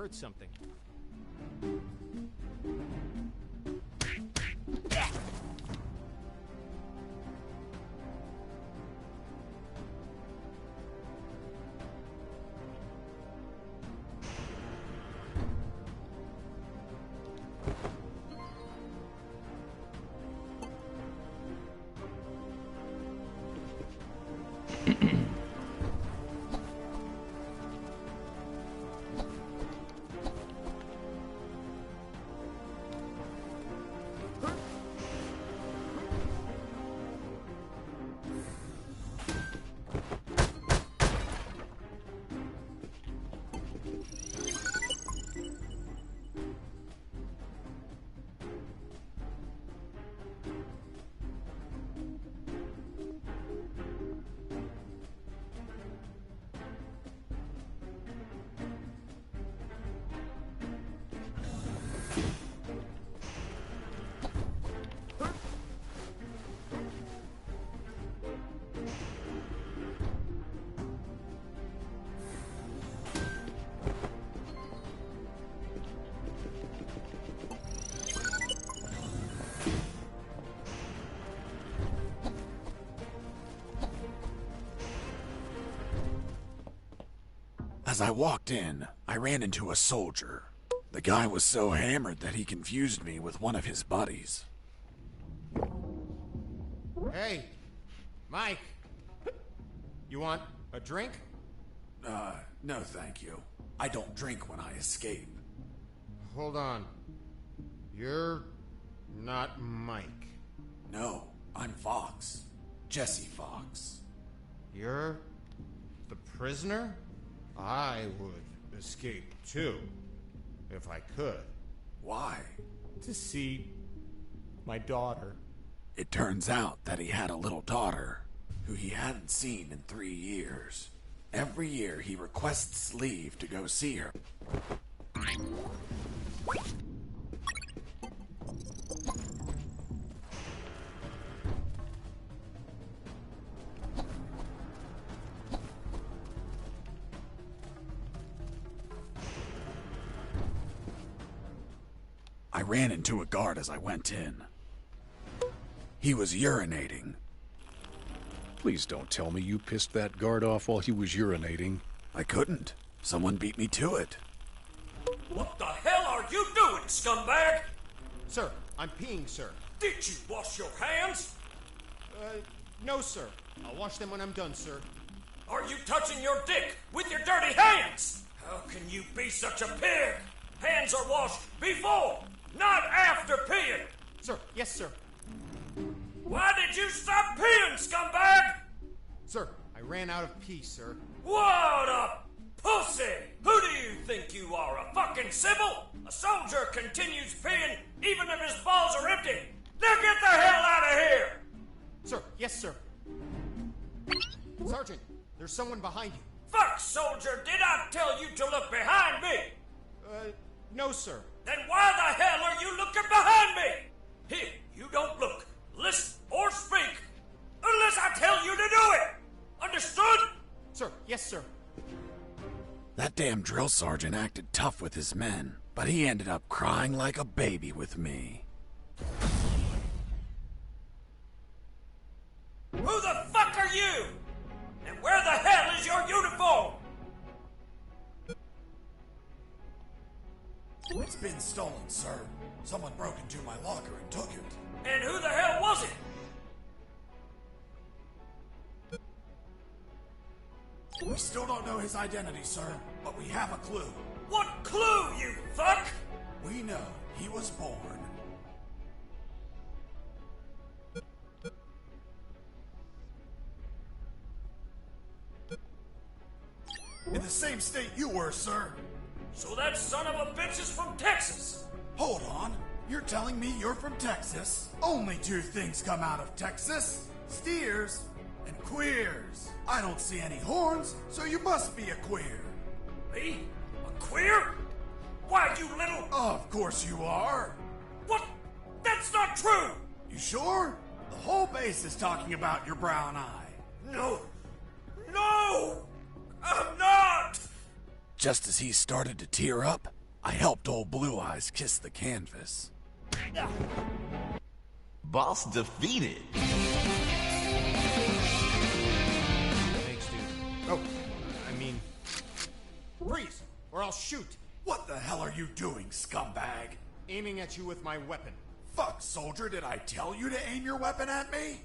heard something. As I walked in, I ran into a soldier. The guy was so hammered that he confused me with one of his buddies. Hey, Mike. You want a drink? No thank you. I don't drink when I escape. Hold on. You're not Mike. No, I'm Fox. Jesse Fox. You're the prisoner? I would escape too, if I could. Why? To see my daughter. It turns out that he had a little daughter who he hadn't seen in 3 years. Every year he requests leave to go see her. I ran into a guard as I went in. He was urinating. Please don't tell me you pissed that guard off while he was urinating. I couldn't. Someone beat me to it. What the hell are you doing, scumbag? Sir, I'm peeing, sir. Did you wash your hands? No, sir. I'll wash them when I'm done, sir. Are you touching your dick with your dirty hands? How can you be such a pig? Hands are washed before, not after peeing. Sir, yes, sir. Why did you stop peeing, scumbag? Sir, I ran out of pee, sir. What a pussy! Who do you think you are, a fucking Sybil? A soldier continues peeing even if his balls are empty. Now get the hell out of here! Sir, yes, sir. Sergeant, there's someone behind you. Fuck, soldier, did I tell you to look behind me? No, sir. Then why the hell are you looking behind me? Here, you don't look, listen, or speak unless I tell you to do it. Understood? Sir, yes, sir. That damn drill sergeant acted tough with his men, but he ended up crying like a baby with me. Who the fuck are you? And where the hell is your uniform? It's been stolen, sir. Someone broke into my locker and took it. And who the hell was it? We still don't know his identity, sir, but we have a clue. What clue, you fuck? We know he was born. In the same state you were, sir. So that son of a bitch is from Texas. Hold on. You're telling me you're from Texas? Only two things come out of Texas. Steers and queers. I don't see any horns, so you must be a queer. Me? A queer? Why, you little... Of course you are. What? That's not true! You sure? The whole base is talking about your brown eye. No! No! I'm not! Just as he started to tear up, I helped old Blue Eyes kiss the canvas. Boss defeated. Thanks, dude. Oh, I mean... Freeze, or I'll shoot. What the hell are you doing, scumbag? Aiming at you with my weapon. Fuck, soldier, did I tell you to aim your weapon at me?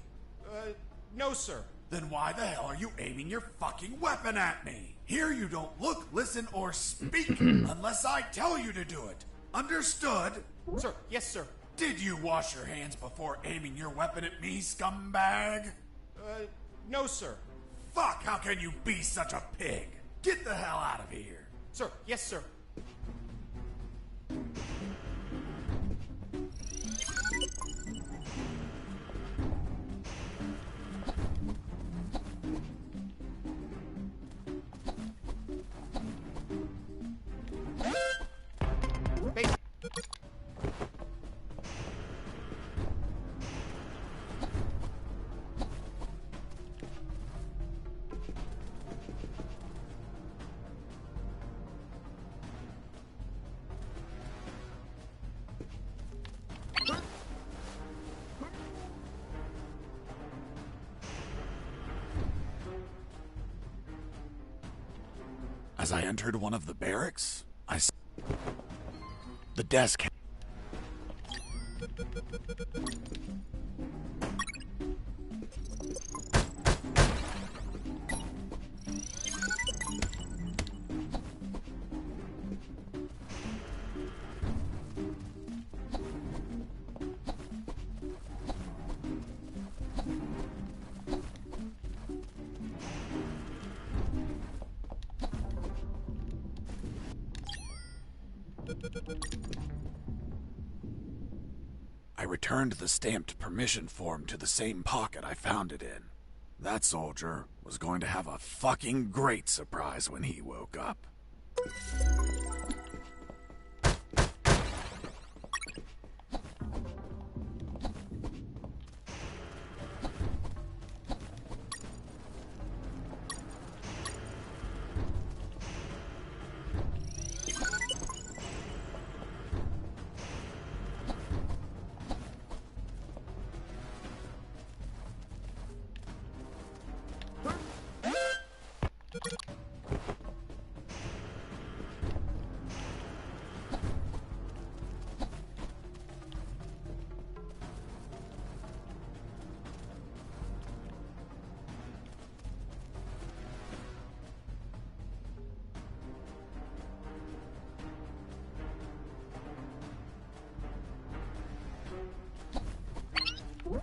No, sir. Then why the hell are you aiming your fucking weapon at me? Here you don't look, listen, or speak unless I tell you to do it. Understood? Sir, yes, sir. Did you wash your hands before aiming your weapon at me, scumbag? No, sir. Fuck, how can you be such a pig? Get the hell out of here. Sir, yes, sir. Base. As I entered one of the barracks, I saw the desk. I returned the stamped permission form to the same pocket I found it in. That soldier was going to have a fucking great surprise when he woke up.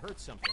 Heard something.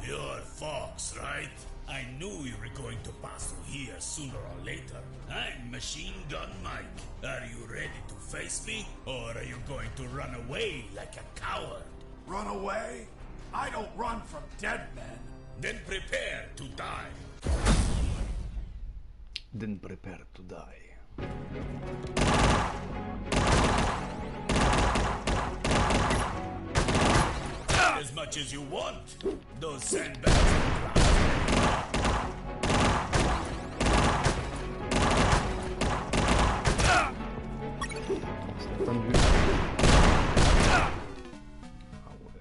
You're Fox, right? I knew you were going to pass through here sooner or later. I'm Machine Gun Mike. Are you ready to face me? Or are you going to run away like a coward? Run away? I don't run from dead men. Then prepare to die. Then prepare to die. As much as you want. Those sandbags. Tendu. Ah ouais.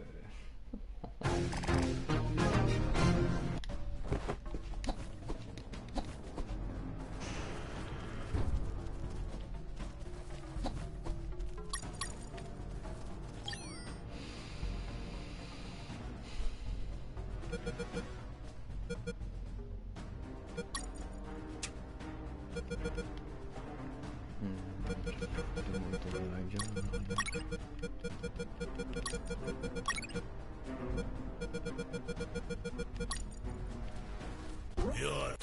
You're...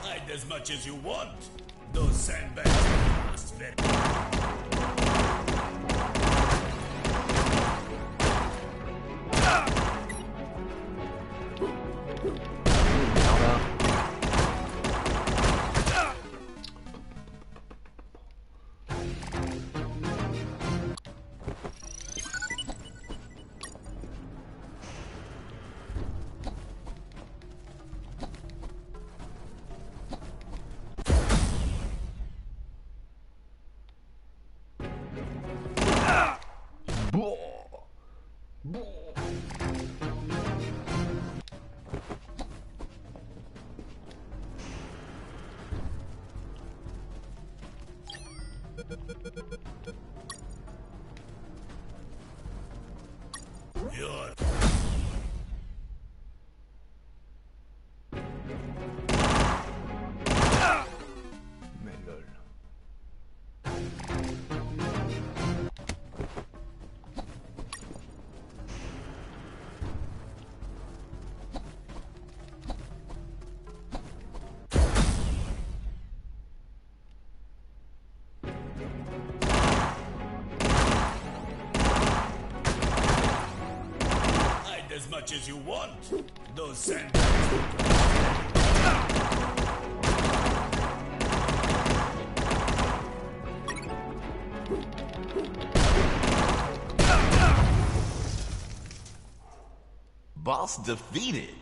Hide as much as you want. Those sandbags will last very... You're... Mais lol. Hide as much as you want. Those sandbags will... Boss defeated.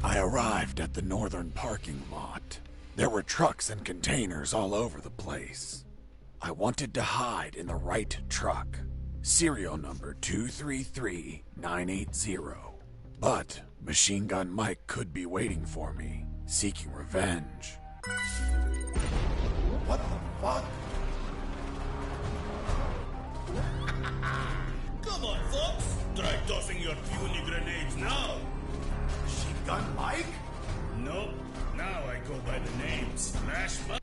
I arrived at the northern parking lot. There were trucks and containers all over the place. I wanted to hide in the right truck, serial number 233980. But Machine Gun Mike could be waiting for me, seeking revenge. What the fuck? Come on, folks. Try tossing your puny grenades now. Machine Gun Mike? Nope. Now I go by the name Smash Mouth.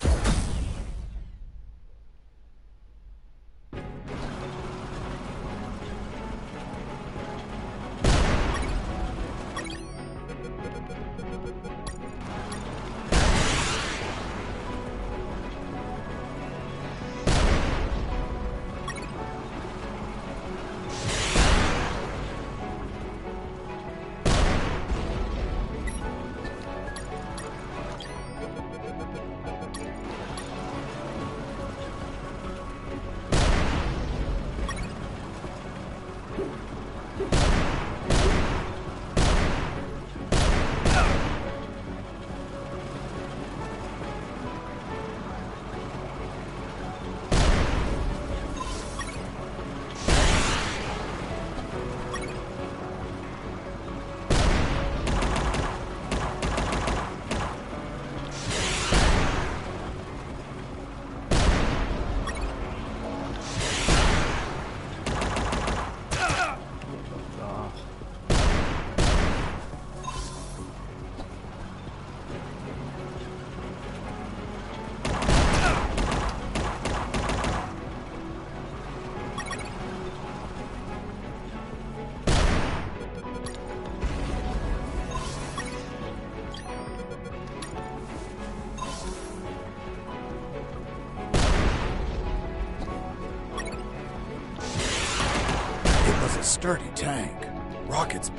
a sturdy tank. Rockets.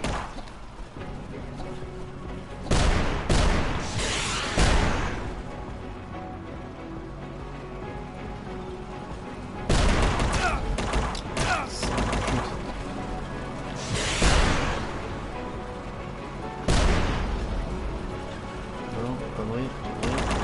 Non, connerie, connerie.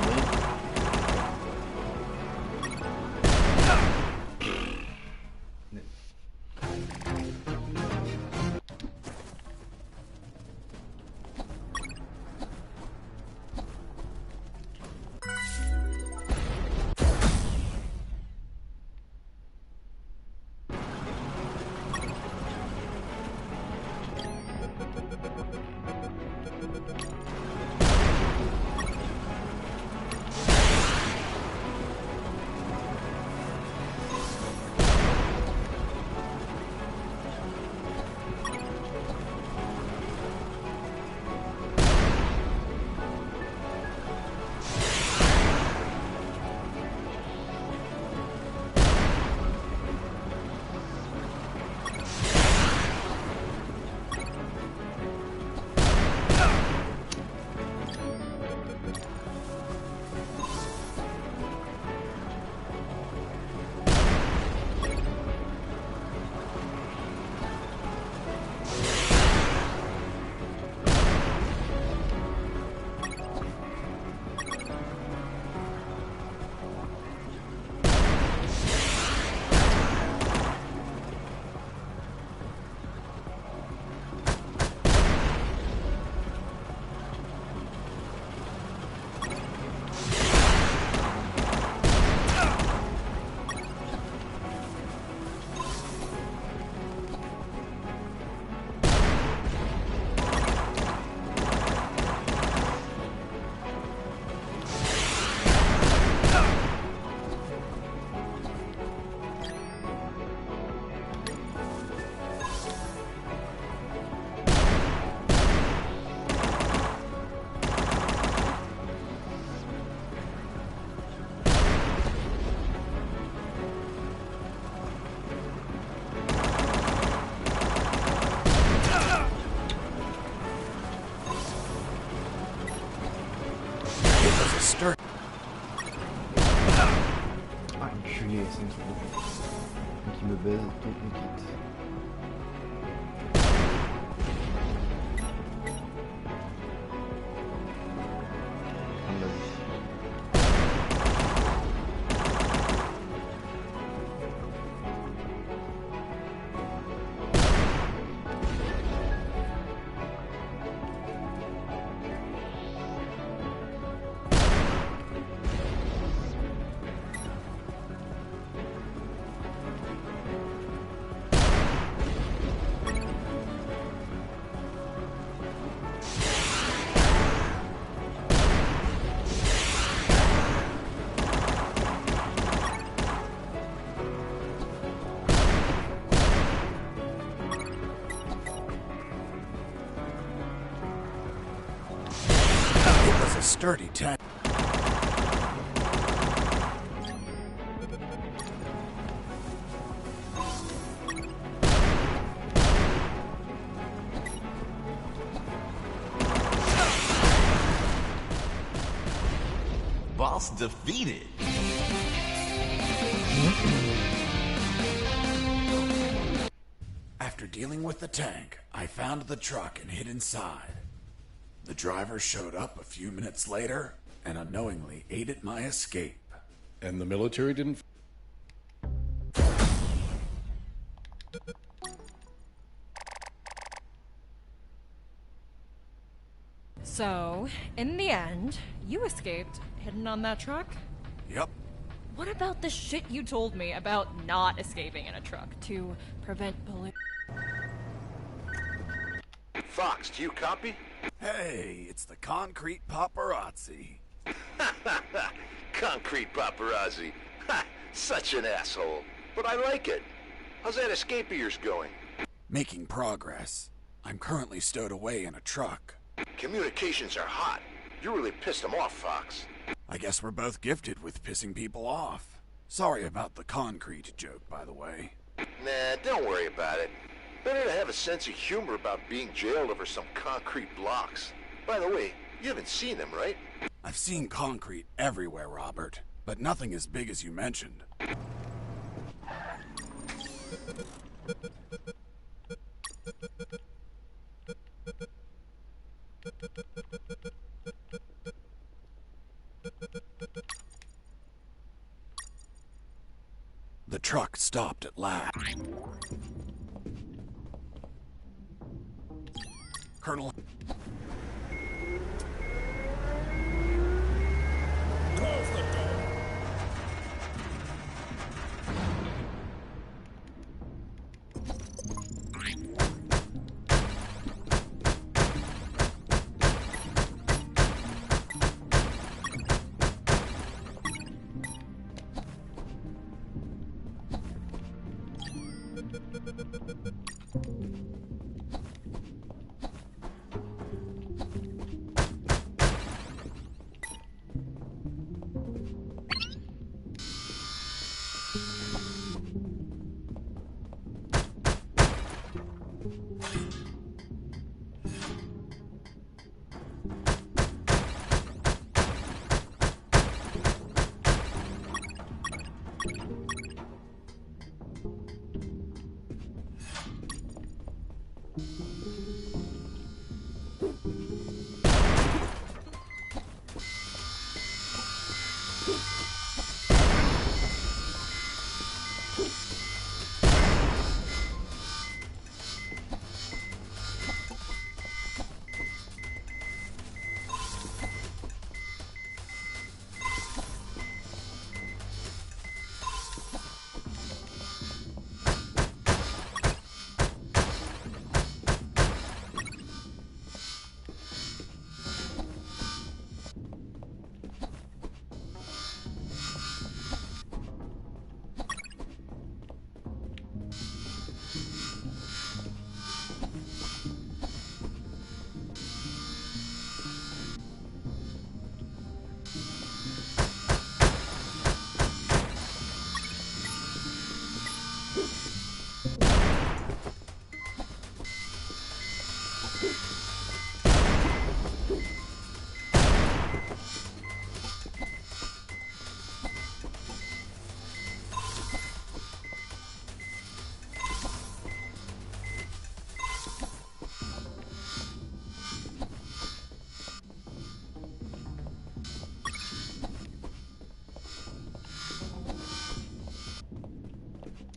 Ah, enculé, c'est un truc de fou. Donc il me baise, donc il me quitte. On l'a vu. A sturdy tank. Boss defeated. After dealing with the tank, I found the truck and hid inside. The driver showed up a few minutes later and unknowingly aided my escape. And the military didn't... So, in the end, you escaped, hidden on that truck? Yep. What about the shit you told me about not escaping in a truck to prevent pollution? Fox, do you copy? Hey, it's the concrete paparazzi. Concrete paparazzi. Ha! Such an asshole. But I like it. How's that escape of yours going? Making progress. I'm currently stowed away in a truck. Communications are hot. You really pissed them off, Fox. I guess we're both gifted with pissing people off. Sorry about the concrete joke, by the way. Nah, don't worry about it. Better to have a sense of humor about being jailed over some concrete blocks. By the way, you haven't seen them, right? I've seen concrete everywhere, Robert, but nothing as big as you mentioned. The truck stopped at last. Colonel... Close the door.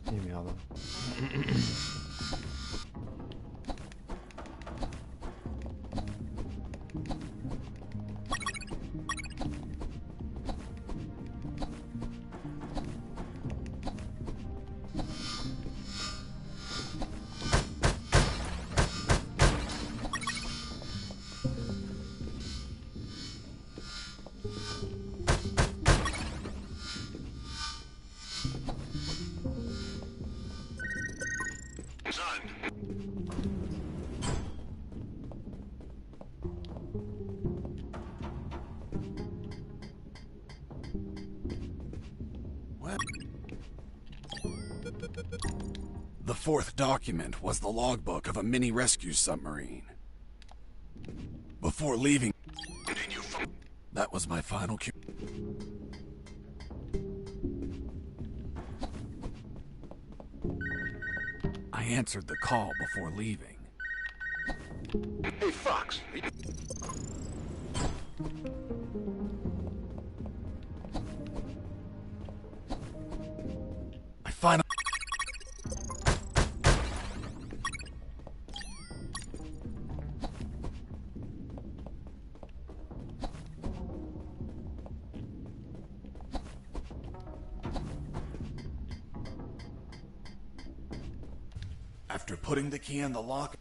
Et merde. The fourth document was the logbook of a mini rescue submarine. Before leaving, that was my final cue. I answered the call before leaving. Hey, Fox. I finally... After putting the key in the lock...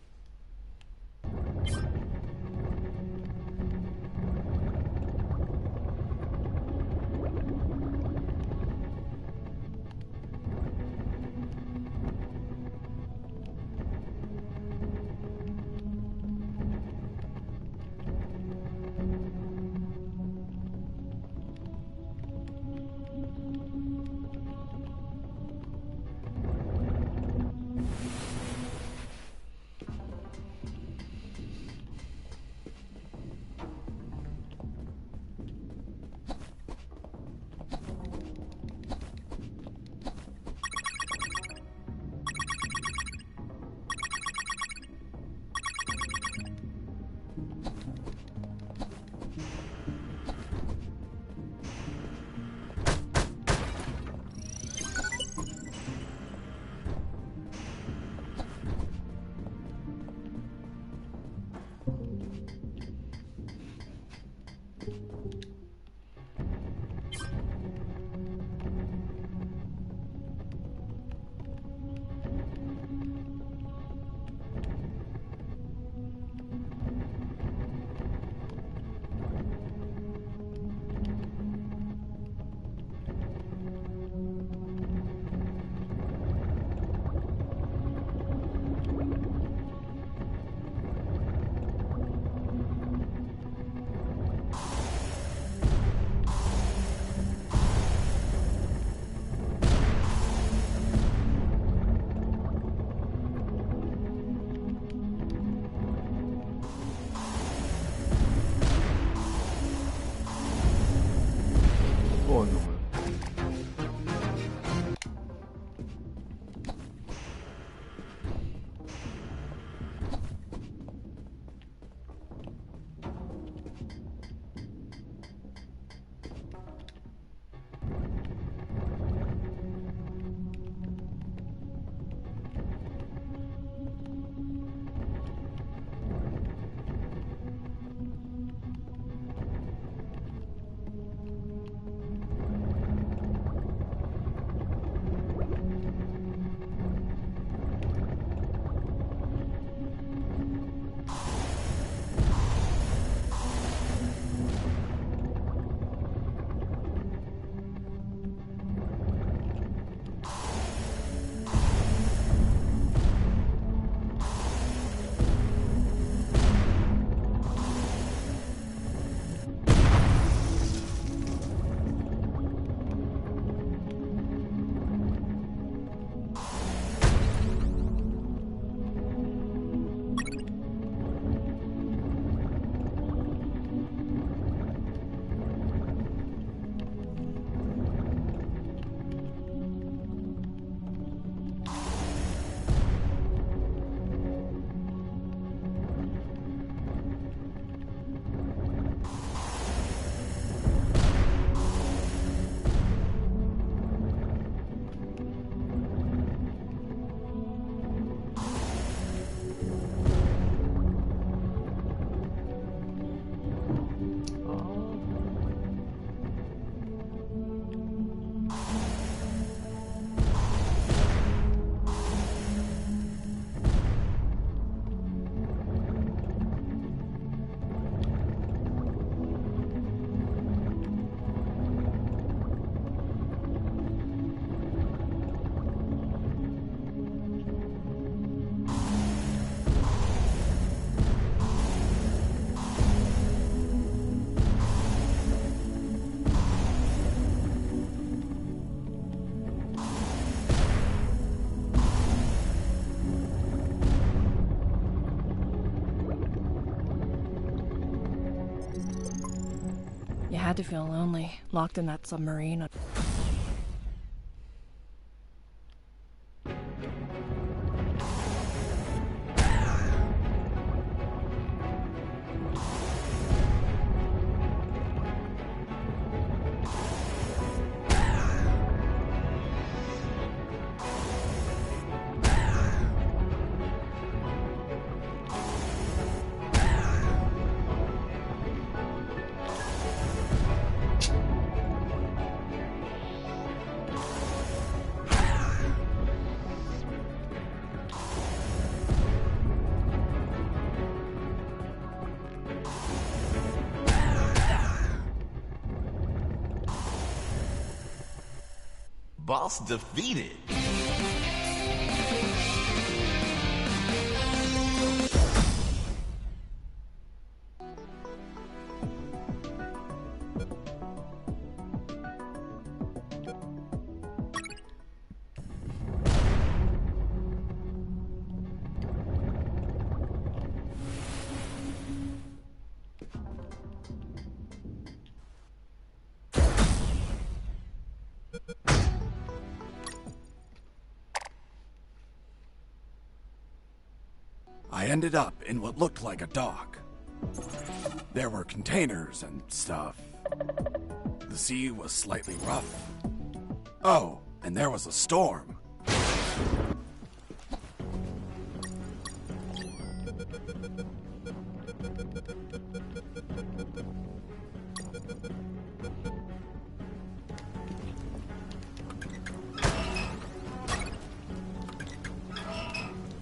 had to feel lonely, locked in that submarine. Boss defeated. I ended up in what looked like a dock. There were containers and stuff. The sea was slightly rough. Oh, and there was a storm.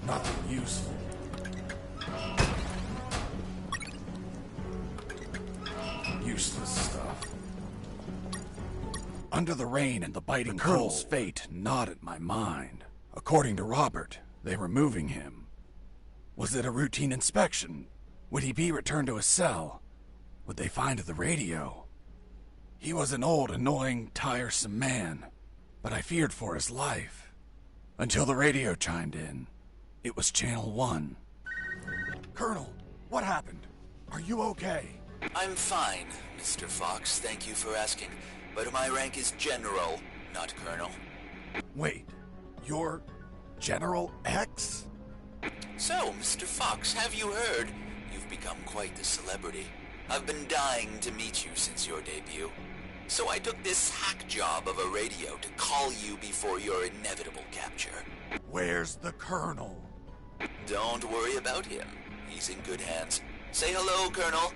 Nothing useful. Useless stuff. Under the rain and the biting cold's fate gnawed at my mind. According to Robert, they were moving him. Was it a routine inspection? Would he be returned to his cell? Would they find the radio? He was an old, annoying, tiresome man, but I feared for his life. Until the radio chimed in. It was Channel 1. Colonel, what happened? Are you okay? I'm fine, Mr. Fox, thank you for asking. But my rank is General, not Colonel. Wait, you're General X? So, Mr. Fox, have you heard? You've become quite the celebrity. I've been dying to meet you since your debut. So I took this hack job of a radio to call you before your inevitable capture. Where's the Colonel? Don't worry about him. He's in good hands. Say hello, Colonel.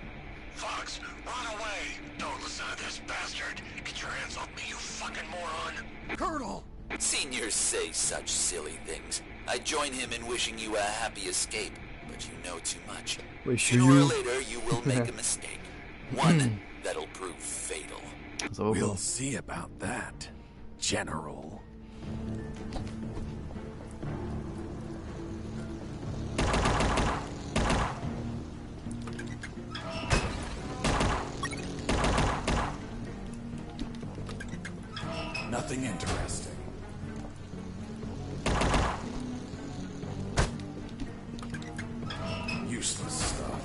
Fox, run away! Don't listen to this bastard! Get your hands off me, you fucking moron! Colonel! Seniors say such silly things. I join him in wishing you a happy escape, but you know too much. Sooner or later, you will make a mistake. One that'll prove fatal. We'll see about that, General. Nothing interesting. Useless stuff.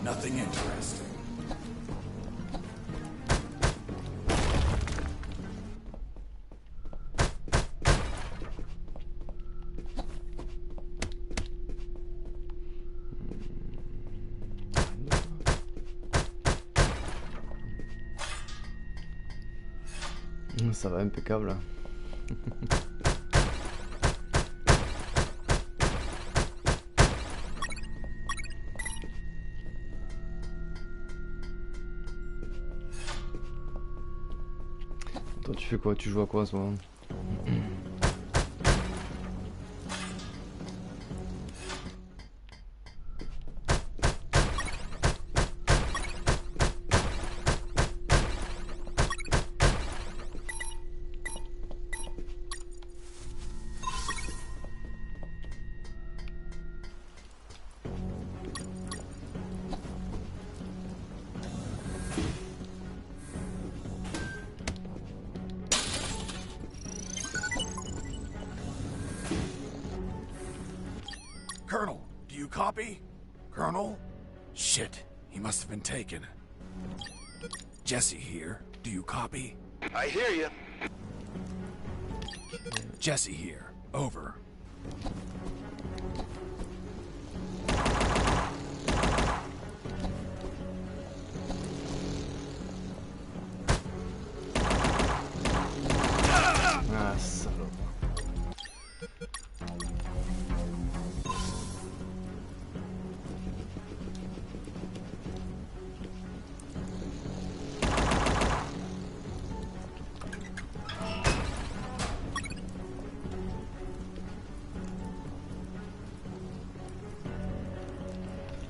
Nothing interesting. Ça va, impeccable là. Toi tu fais quoi? Tu joues à quoi en ce moment? Colonel, do you copy? Colonel? Shit, he must have been taken. Jesse here. Do you copy? I hear you. Jesse here. Over. Ah, salaud.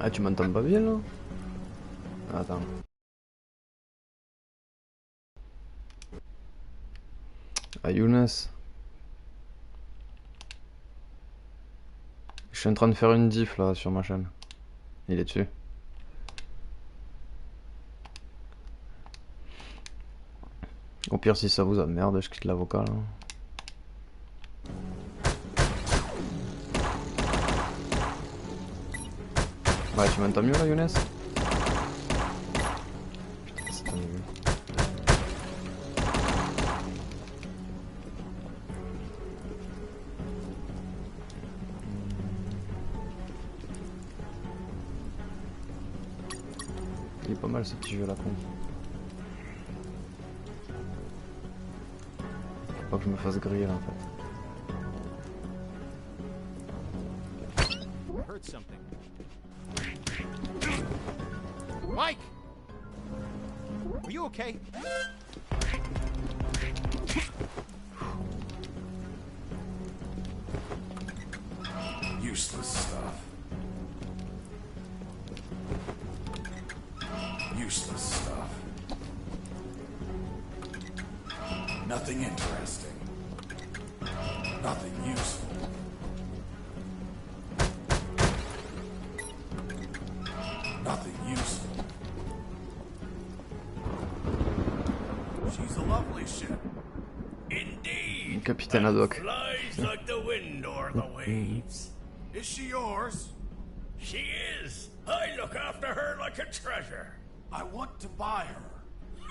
Ah, tu m'entends pas bien là? Attends. Ah, Younes. Je suis en train de faire une diff là sur ma chaîne. Il est dessus. Au pire, si ça vous emmerde, je quitte la vocale. Hein. Ouais, tu m'entends mieux là, Younes? Putain, c'est pas mieux. Il est pas mal ce petit jeu là, con. Faut pas que je me fasse griller là en fait. Heard something. Mike! Are you okay? Useless stuff. Useless stuff. Nothing interesting. Nothing useful. Nothing useful. She's a lovely ship. Indeed. Capitaine Haddock. Flies like the wind or the waves. Is she yours? She is. I look after her like a treasure. I want to buy her.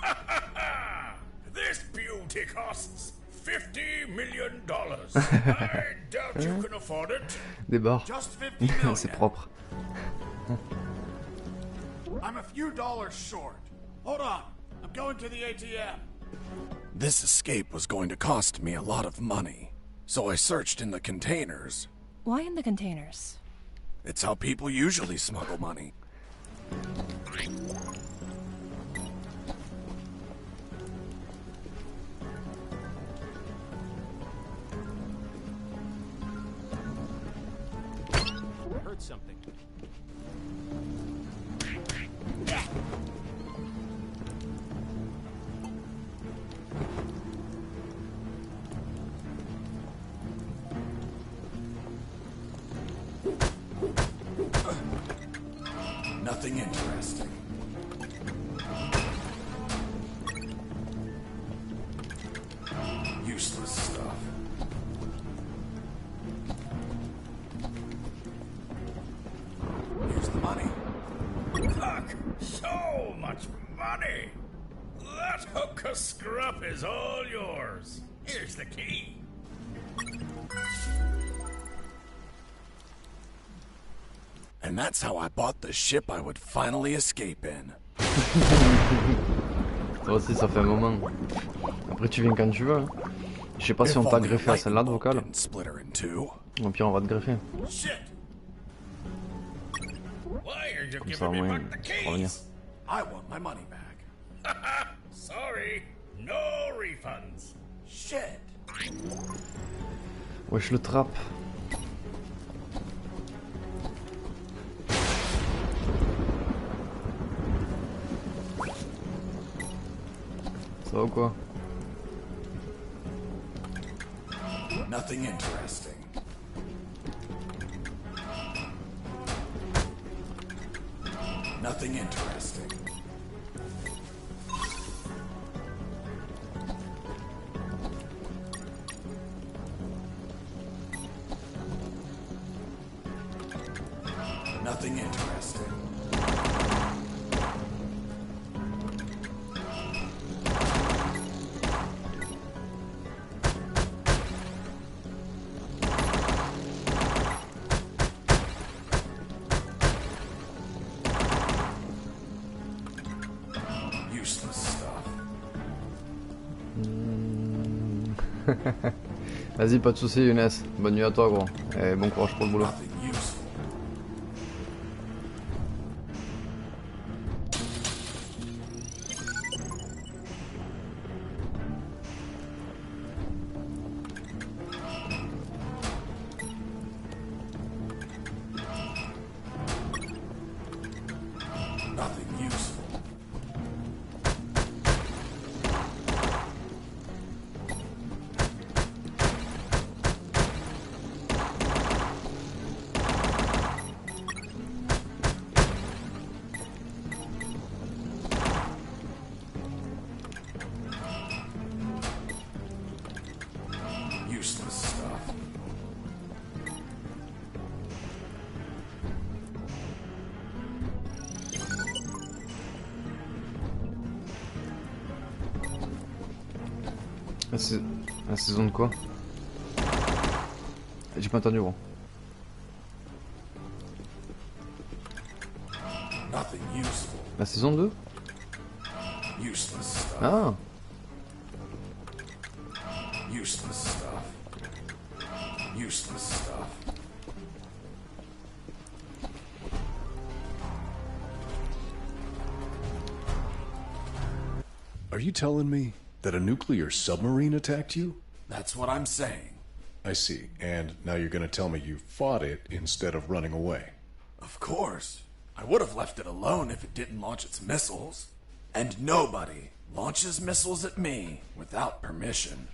Ha ha ha! This beauty costs $50 million. I doubt you can afford it. Des barres. Just 50 million. C'est propre. I'm a few dollars short. Hold on. I'm going to the ATM. This escape was going to cost me a lot of money. So I searched in the containers. Why in the containers? It's how people usually smuggle money. Heard something. Nothing interesting. Useless stuff. Here's the money. Fuck! So much money! That hook of scrap is all yours. Here's the key. And that's how I bought the ship I would finally escape in. Toi aussi, ça fait un moment. Après, tu viens quand tu veux. Hein. Je sais pas si on t'a greffé à celle-là de vocal. Au pire, on va te greffer. Comme ça, au moins, tu vas revenir. I want my money back. Sorry, no refunds. Shit. Wesh, le trappe. Ça va ou quoi? Nothing interesting. Nothing interesting. Nothing interesting. Vas-y, pas de soucis Younes. Bonne nuit à toi gros. Et bon courage pour le boulot. La saison de quoi? J'ai pas entendu gros. La saison 2? Ah. Are you telling me that a nuclear submarine attacked you? That's what I'm saying. I see. And now you're gonna tell me you fought it instead of running away. Of course. I would have left it alone if it didn't launch its missiles. And nobody launches missiles at me without permission.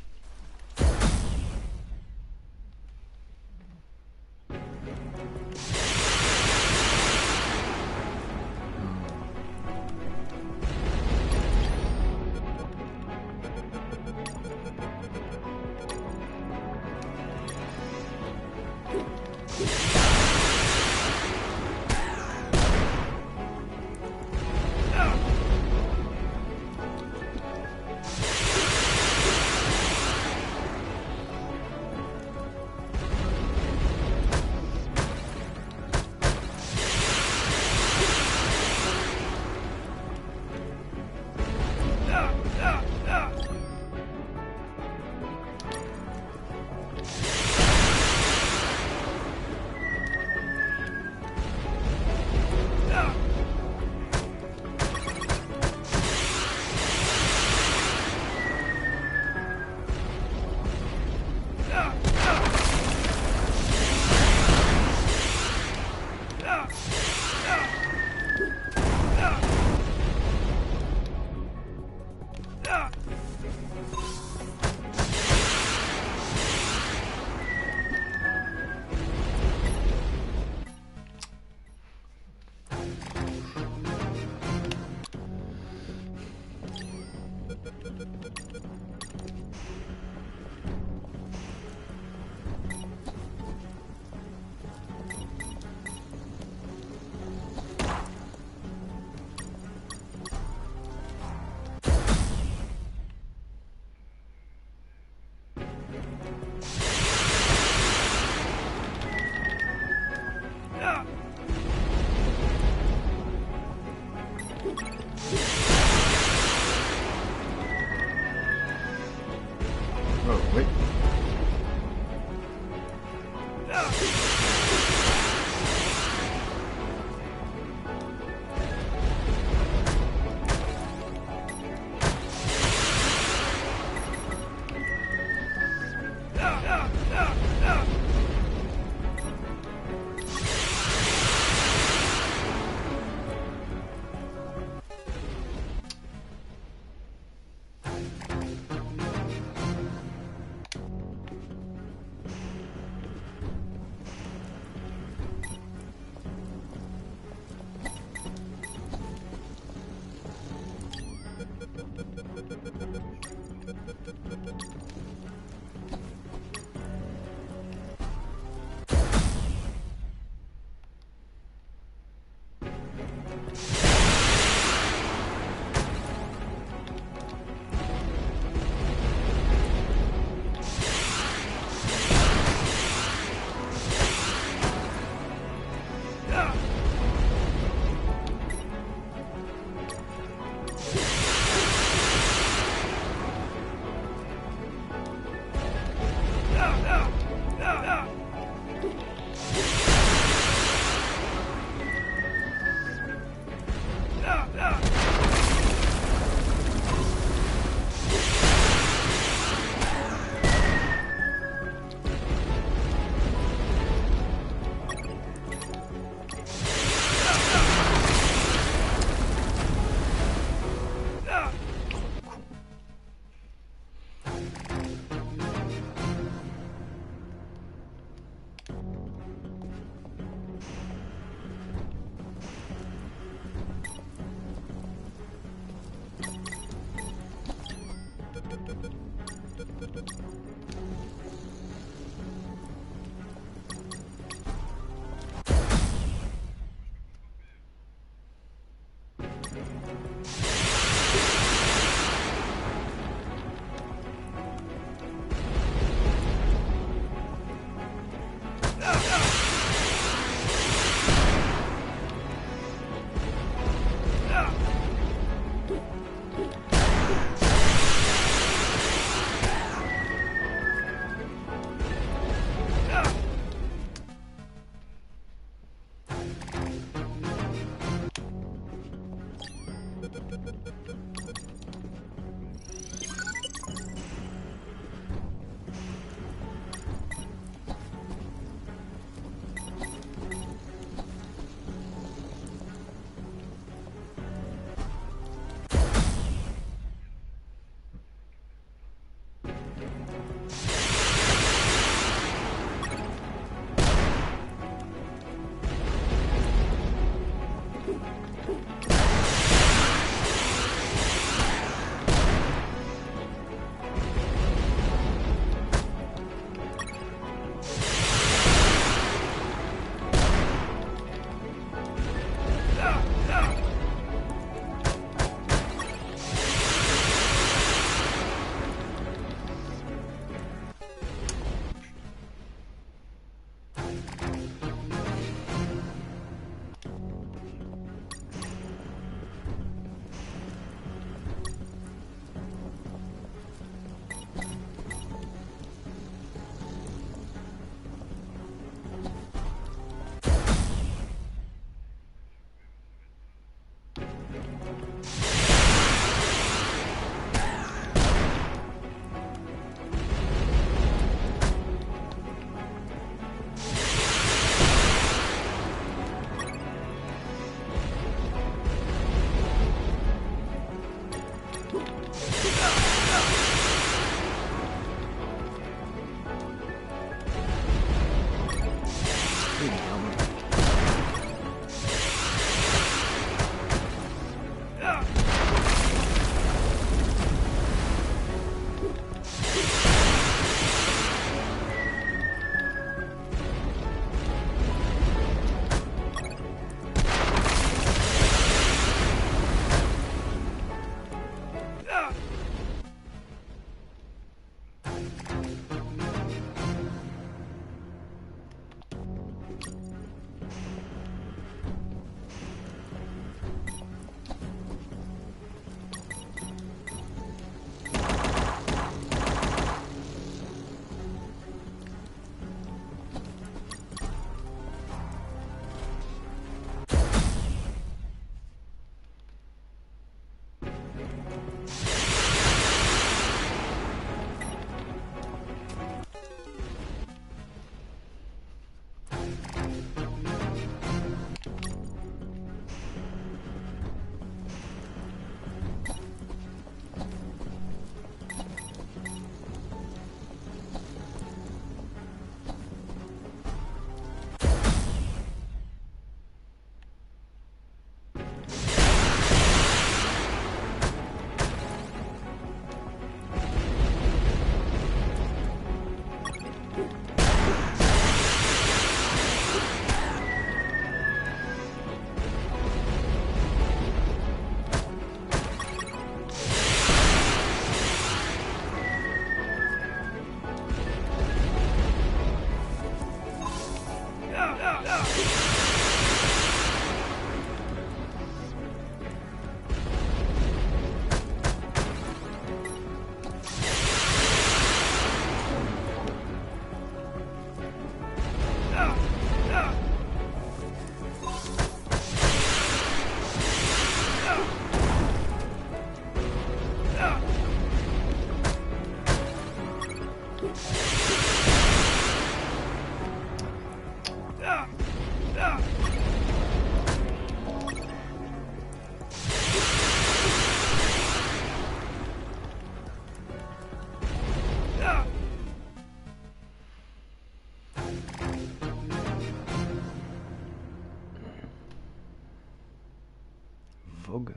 Vogue.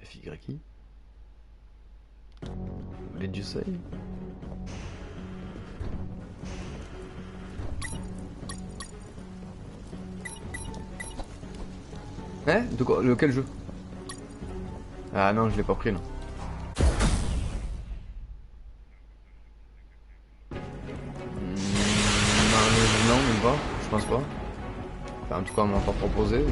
FYI. What did you say? Hein? De quoi? Lequel jeu? Ah non, je l'ai pas pris là. Non, même pas. Je pense pas. Enfin, en tout cas, on m'a pas proposé.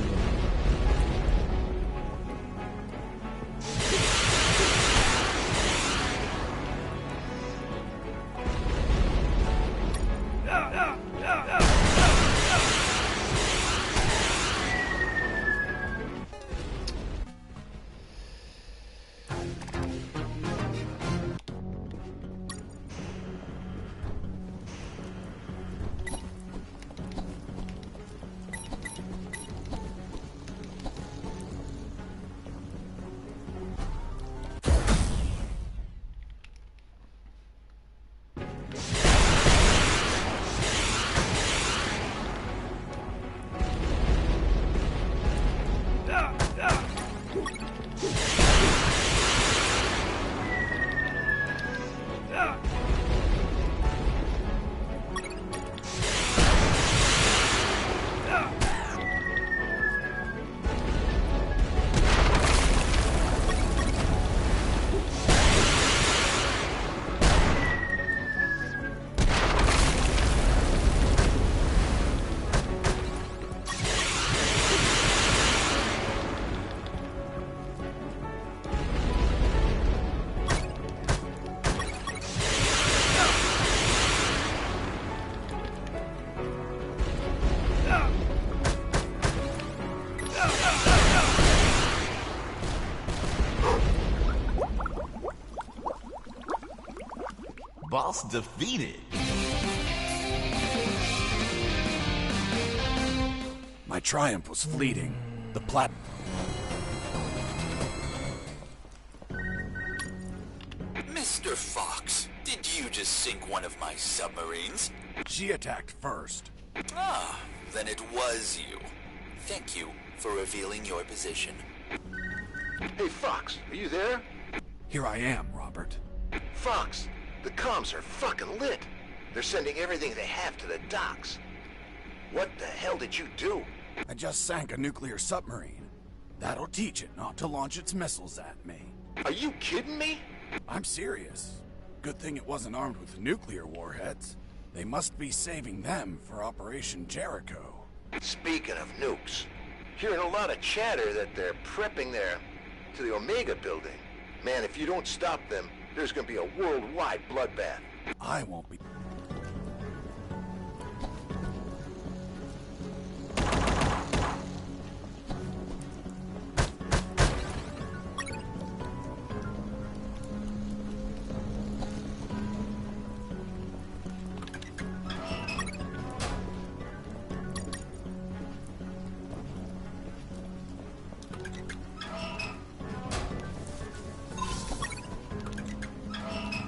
Boss defeated. My triumph was fleeting. The Mr. Fox, did you just sink one of my submarines? She attacked first. Ah, then it was you. Thank you for revealing your position. Hey, Fox, are you there? Here I am, Robert. Fox, the comms are fucking lit. They're sending everything they have to the docks. What the hell did you do? I just sank a nuclear submarine. That'll teach it not to launch its missiles at me. Are you kidding me? I'm serious. Good thing it wasn't armed with nuclear warheads. They must be saving them for Operation Jericho. Speaking of nukes, hearing a lot of chatter that they're prepping to the Omega building. Man, if you don't stop them, there's gonna be a worldwide bloodbath. I won't be...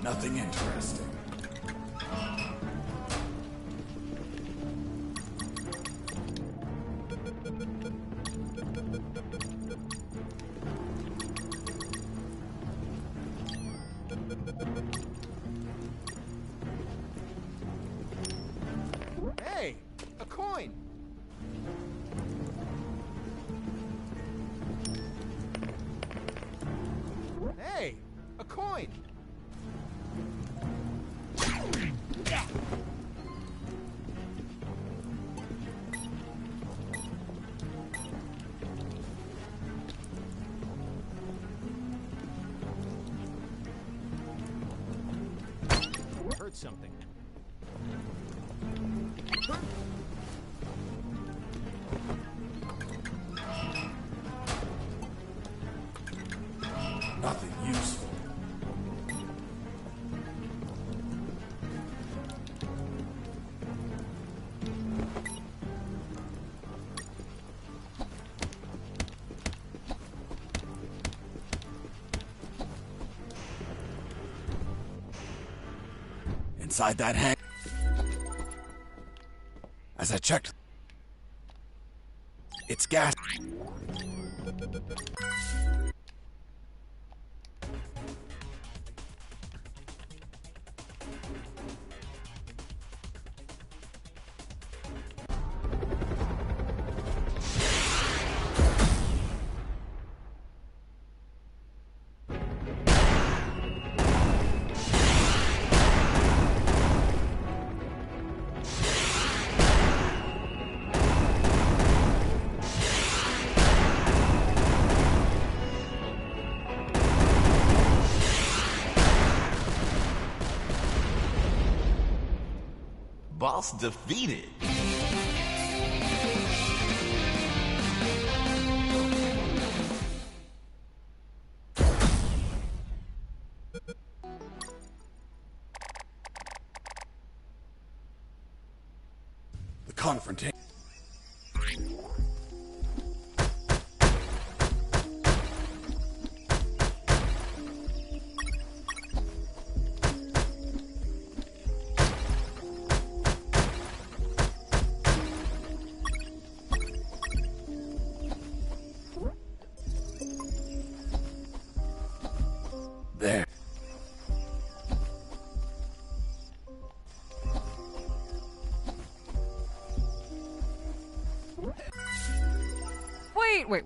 Nothing interesting. Hey, a coin. Hey, a coin. Heard something. Nothing useful. Inside that hang... As I checked... It's gas... Boss defeated. The confrontation. There. Wait.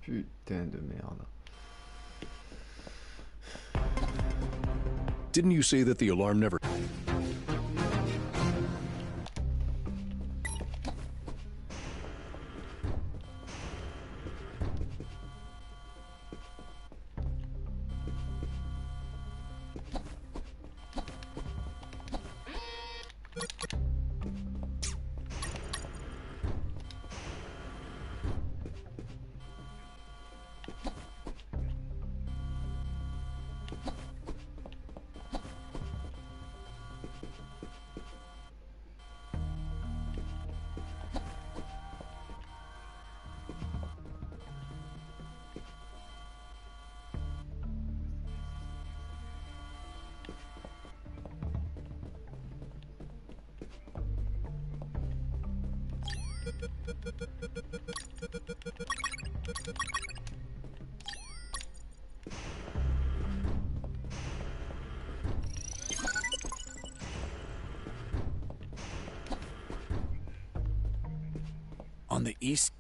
Putain de merde. Didn't you say that the alarm never... on the east.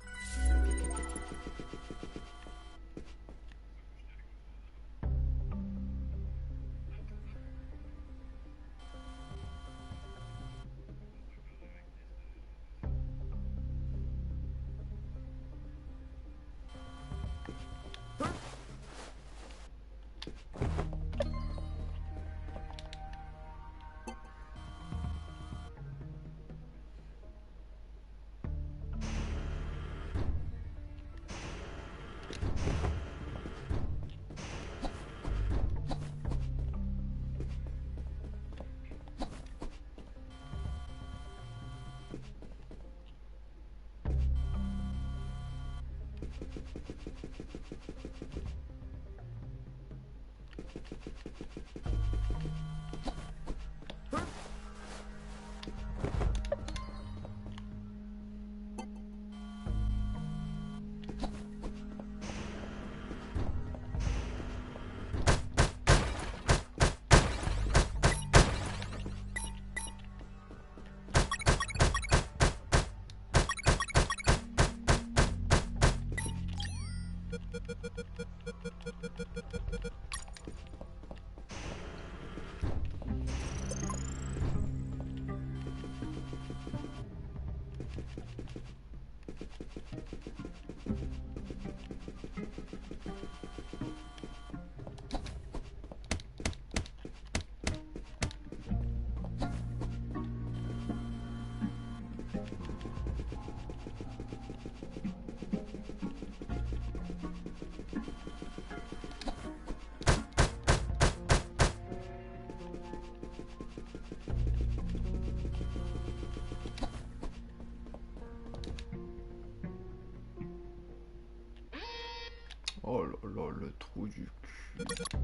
Oh là là, le trou du cul.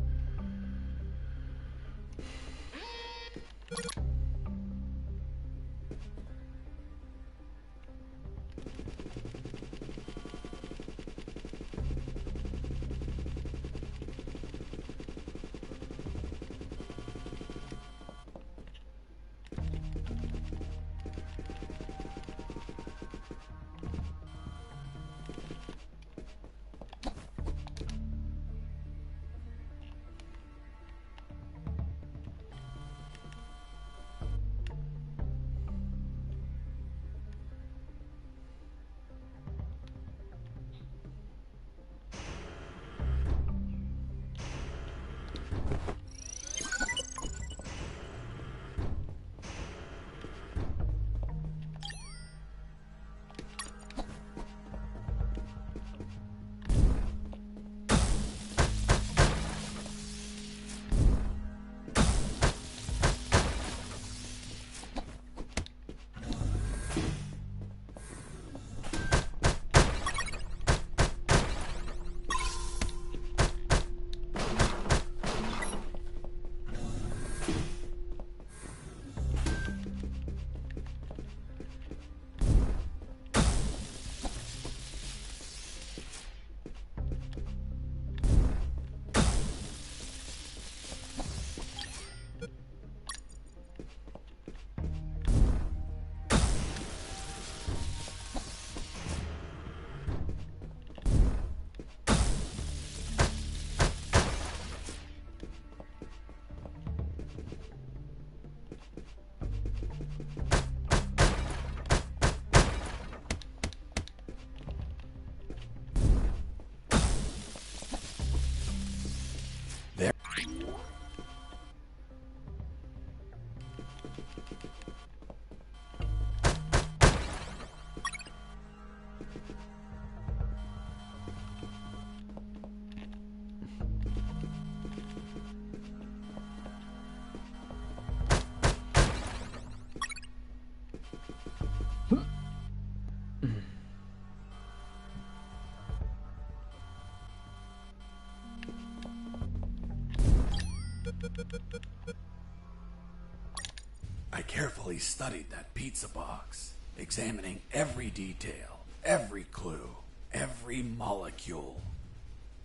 I carefully studied that pizza box, examining every detail, every clue, every molecule.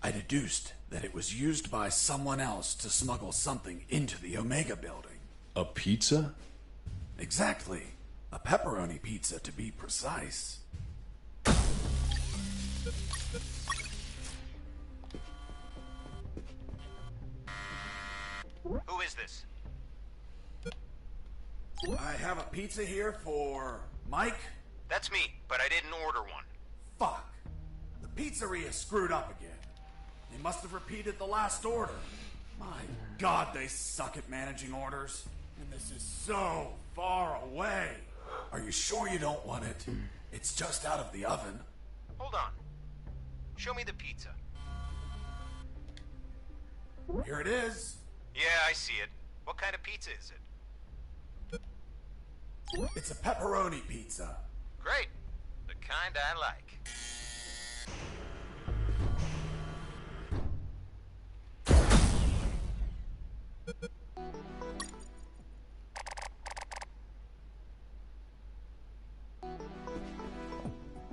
I deduced that it was used by someone else to smuggle something into the Omega building. A pizza? Exactly. A pepperoni pizza, to be precise. Who is this? I have a pizza here for Mike. That's me, but I didn't order one. Fuck. The pizzeria screwed up again. They must have repeated the last order. My God, they suck at managing orders. And this is so far away. Are you sure you don't want it? It's just out of the oven. Hold on. Show me the pizza. Here it is. Yeah, I see it. What kind of pizza is it? It's a pepperoni pizza. Great. The kind I like.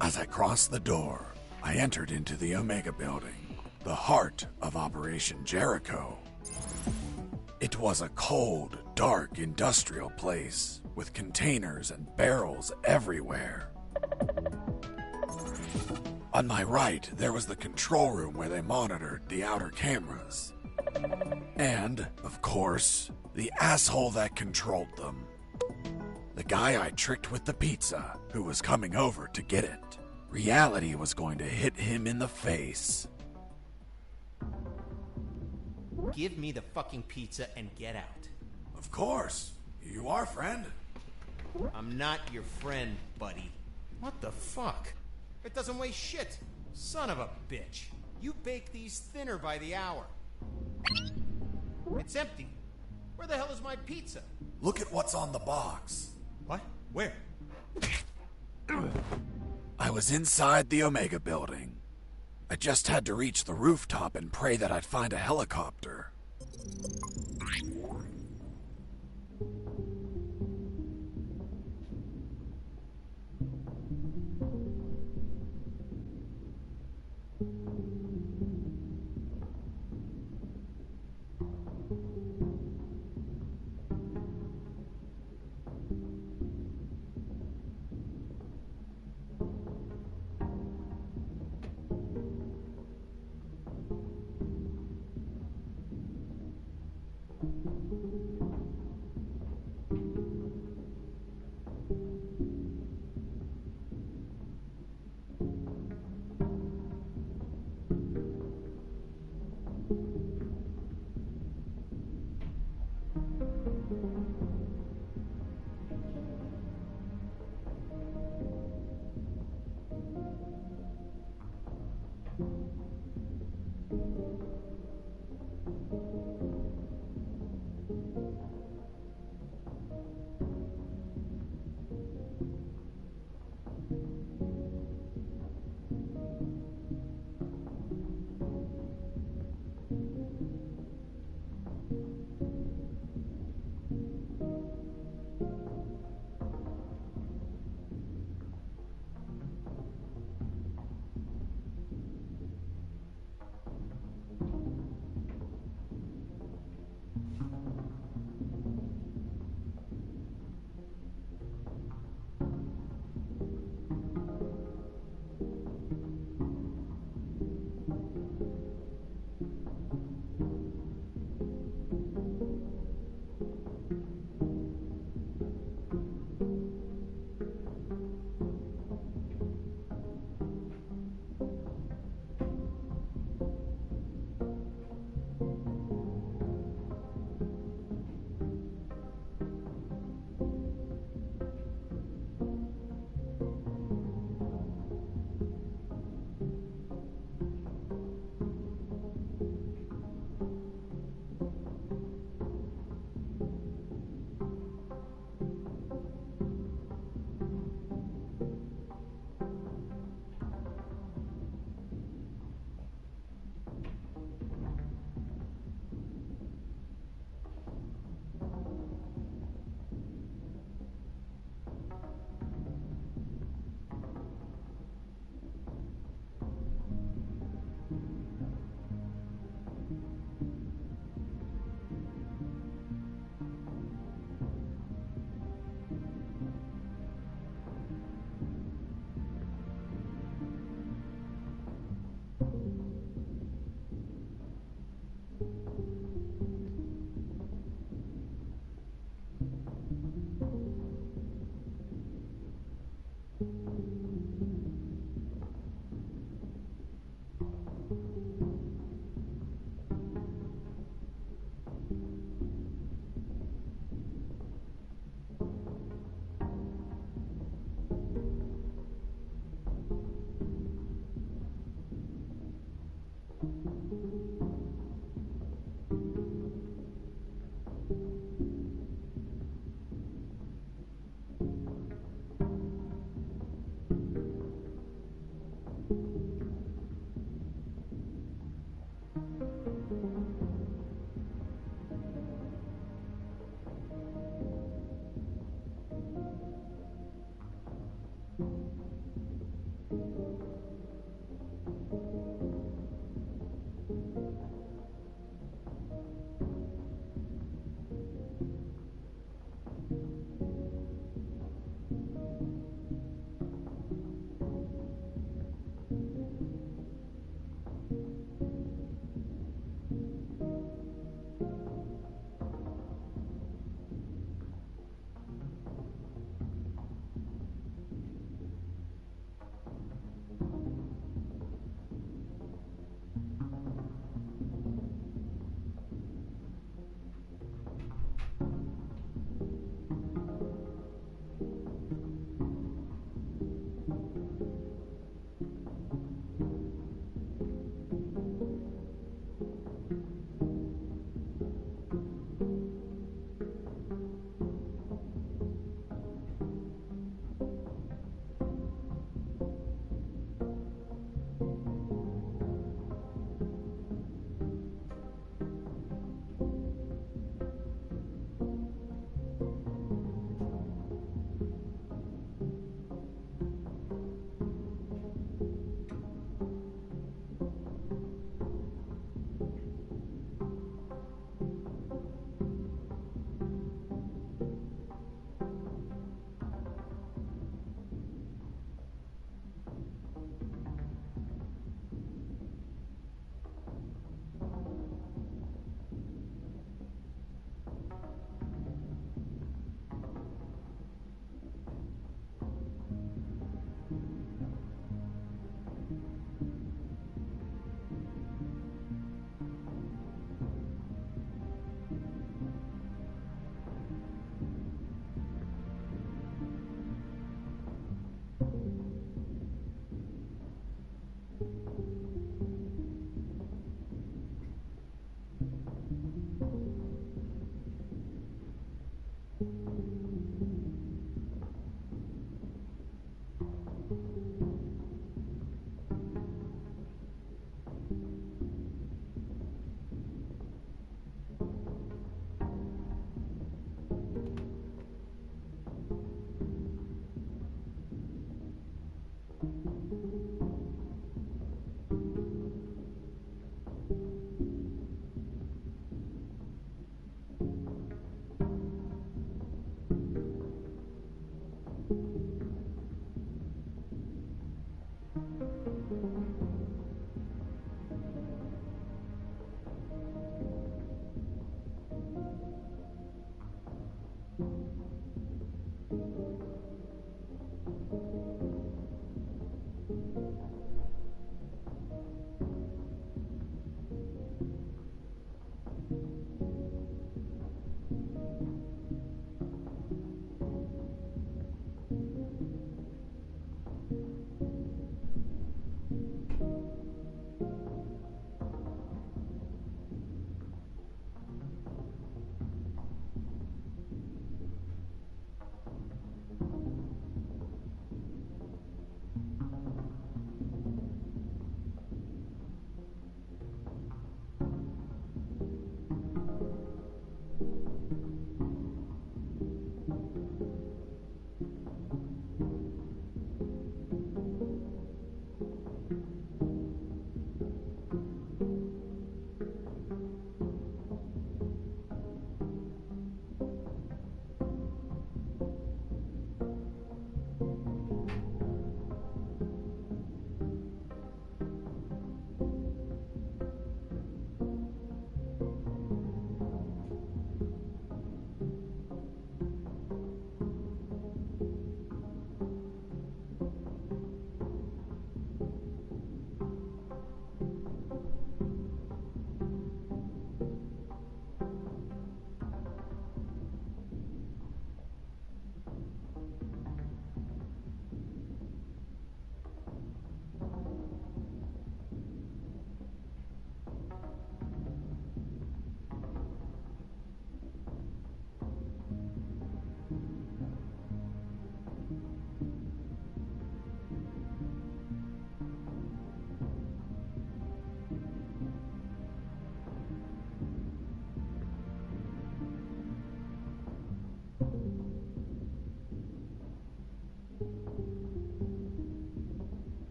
As I crossed the door, I entered into the Omega building, the heart of Operation Jericho. It was a cold, dark industrial place with containers and barrels everywhere. On my right, there was the control room where they monitored the outer cameras. And, of course, the asshole that controlled them. The guy I tricked with the pizza, who was coming over to get it. Reality was going to hit him in the face. Give me the fucking pizza and get out. Of course. You are, friend. I'm not your friend, buddy. What the fuck? It doesn't weigh shit. Son of a bitch. You bake these thinner by the hour. It's empty. Where the hell is my pizza? Look at what's on the box. What? Where? I was inside the Omega building. I just had to reach the rooftop and pray that I'd find a helicopter.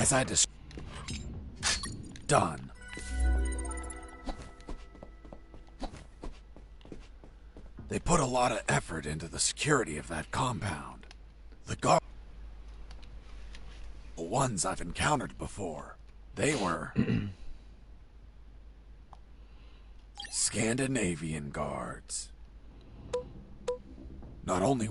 As I done. They put a lot of effort into the security of that compound. The guards, the ones I've encountered before, they were Scandinavian guards. Not only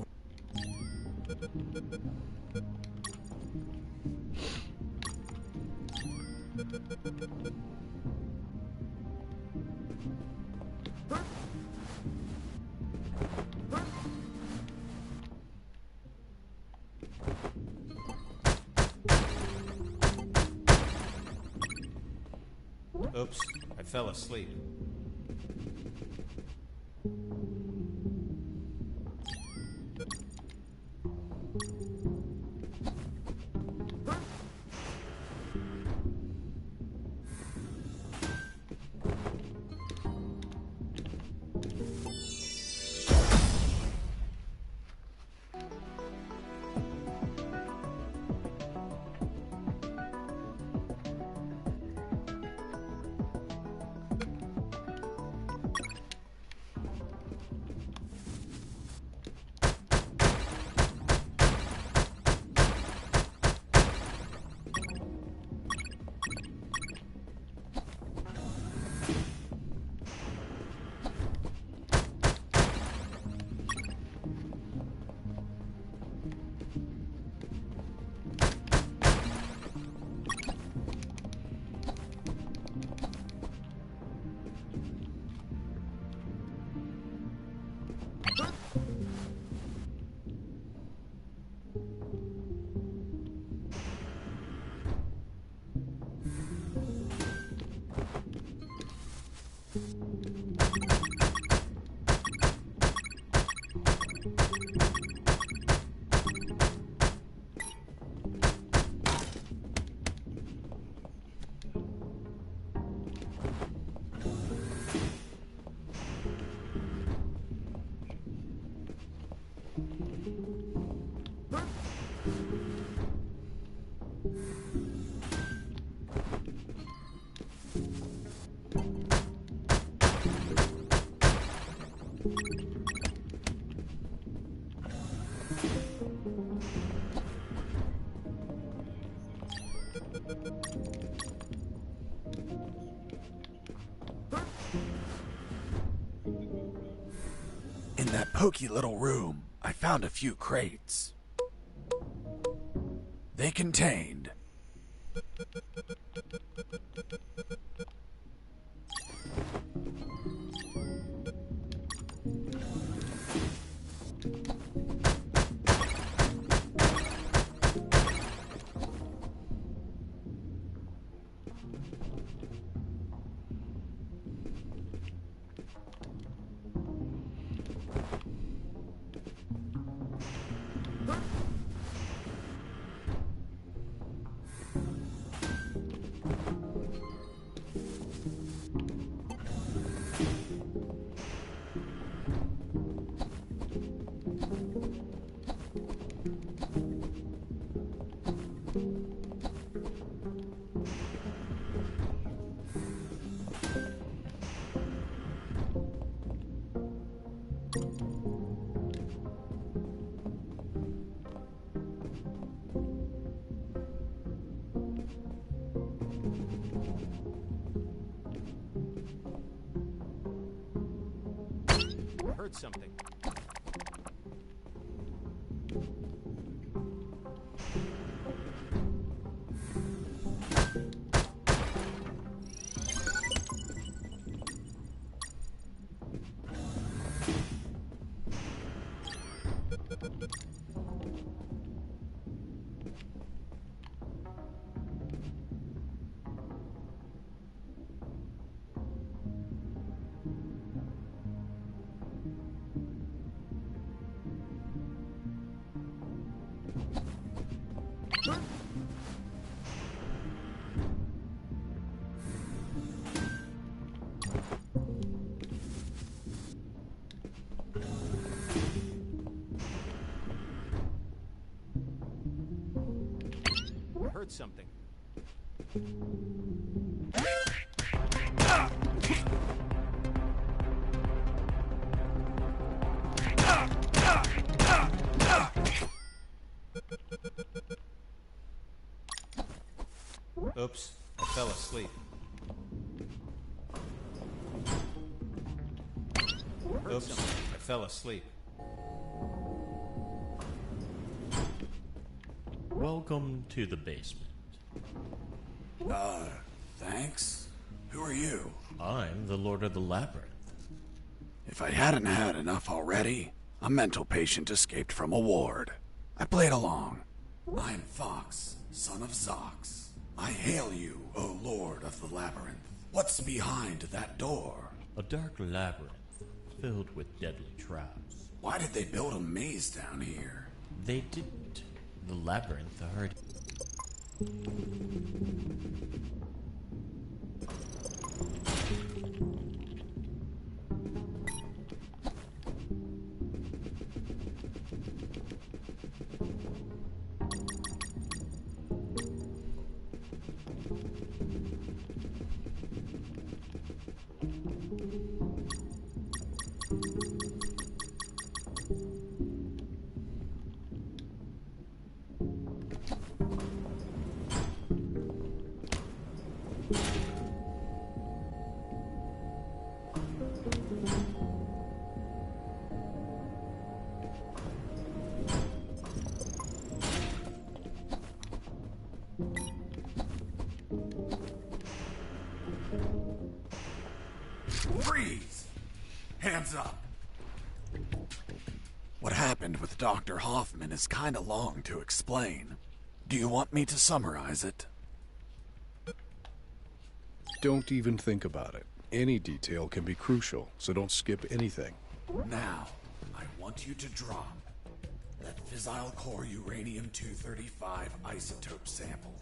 Oops, I fell asleep. in that pokey little room, I found a few crates. They contained Heard something. Heard something. Oops, I fell asleep. Oops, I fell asleep. Welcome to the basement. Thanks. Who are you? I'm the Lord of the Labyrinth. If I hadn't had enough already, a mental patient escaped from a ward. I played along. I'm Fox, son of Zox. I hail you, O Lord of the Labyrinth. What's behind that door? A dark labyrinth filled with deadly traps. Why did they build a maze down here? They didn't. The labyrinth already... Freeze! Hands up! What happened with Dr. Hoffman is kinda long to explain. Do you want me to summarize it? Don't even think about it. Any detail can be crucial, so don't skip anything. Now, I want you to drop that fissile core uranium-235 isotope sample.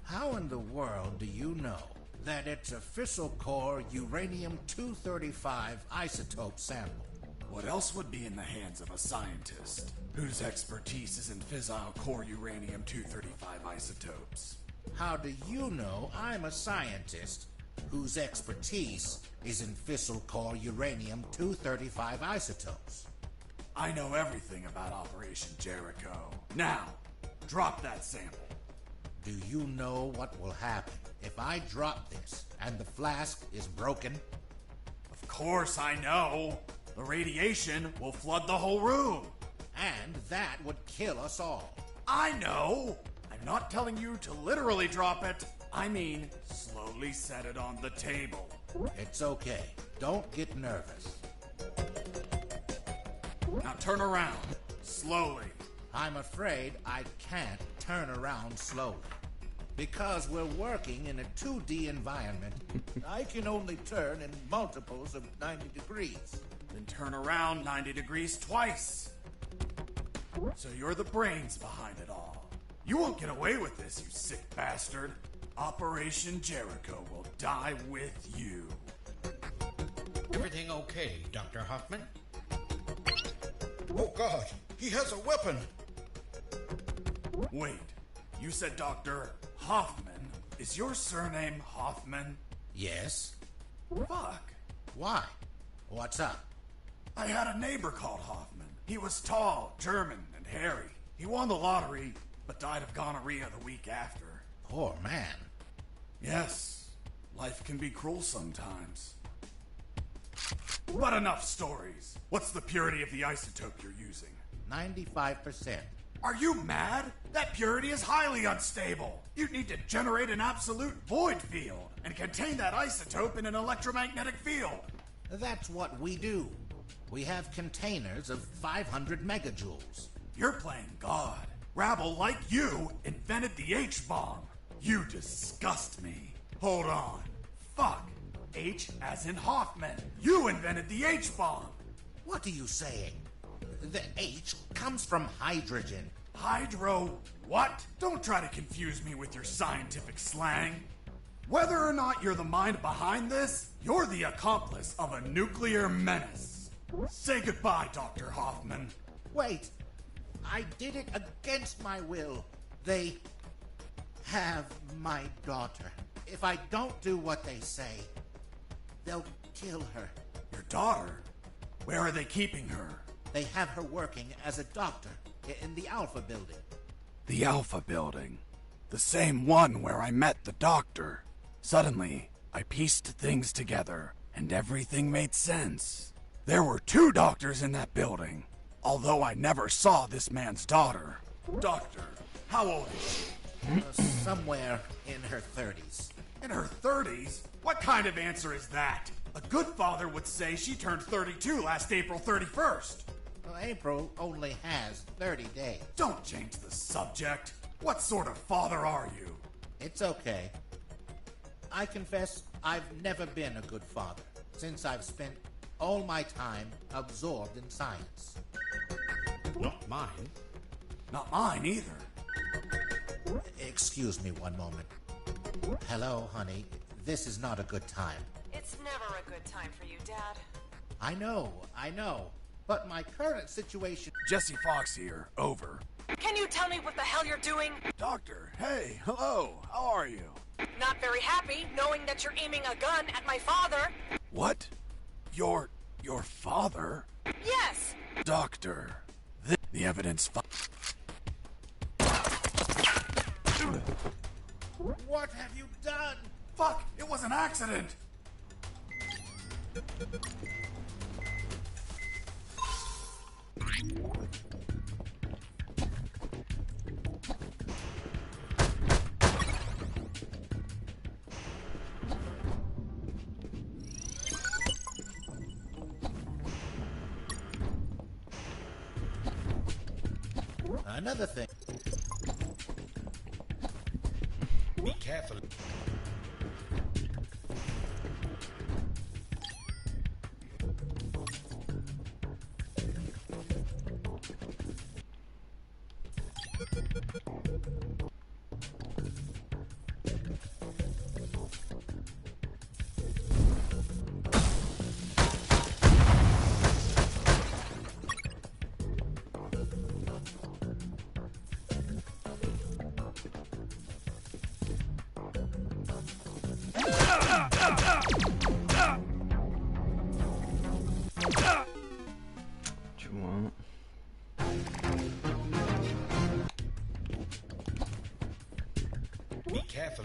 How in the world do you know that it's a fissile core uranium-235 isotope sample? What else would be in the hands of a scientist whose expertise is in fissile core uranium-235 isotopes? How do you know I'm a scientist whose expertise is in fissile core uranium-235 isotopes? I know everything about Operation Jericho. Now, drop that sample. Do you know what will happen if I drop this and the flask is broken? Of course I know. The radiation will flood the whole room. And that would kill us all. I know. I'm not telling you to literally drop it. I mean, slowly set it on the table. It's okay. Don't get nervous. Now turn around. Slowly. I'm afraid I can't turn around slowly. Because we're working in a 2D environment, I can only turn in multiples of 90 degrees. Then turn around 90 degrees twice. So you're the brains behind it all. You won't get away with this, you sick bastard. Operation Jericho will die with you. Everything okay, Dr. Hoffman? Oh God, he has a weapon! Wait, you said Dr. Hoffman. Is your surname Hoffman? Yes. Fuck. Why? What's up? I had a neighbor called Hoffman. He was tall, German, and hairy. He won the lottery, but died of gonorrhea the week after. Poor man. Yes, life can be cruel sometimes. But enough stories. What's the purity of the isotope you're using? 95%. Are you mad? That purity is highly unstable. You'd need to generate an absolute void field and contain that isotope in an electromagnetic field. That's what we do. We have containers of 500 megajoules. You're playing God. Rabble like you invented the H-bomb. You disgust me. Hold on. Fuck. H as in Hoffman. You invented the H-bomb. What are you saying? The H comes from hydrogen. Hydro what? Don't try to confuse me with your scientific slang. Whether or not you're the mind behind this, you're the accomplice of a nuclear menace. Say goodbye, Dr. have my daughter. If I don't do what they say, they'll kill her. Your daughter? Where are they keeping her? They have her working as a doctor in the Alpha building. The Alpha building. The same one where I met the doctor. Suddenly, I pieced things together, and everything made sense. There were 2 doctors in that building, although I never saw this man's daughter. Doctor, how old is she? Somewhere in her 30s. In her 30s? What kind of answer is that? A good father would say she turned 32 last April 31st. Well, April only has 30 days. Don't change the subject. What sort of father are you? It's okay. I confess I've never been a good father, since I've spent all my time absorbed in science. Not mine. Not mine either. Excuse me one moment. Hello, honey. This is not a good time. It's never a good time for you, Dad. I know. But my current situation... Jesse Fox here. Over. Can you tell me what the hell you're doing? Doctor, hey, hello. How are you? Not very happy, knowing that you're aiming a gun at my father. What? Your father? Yes! Doctor, the evidence... What have you done? Fuck! It was an accident! Another thing. Be careful. Be careful.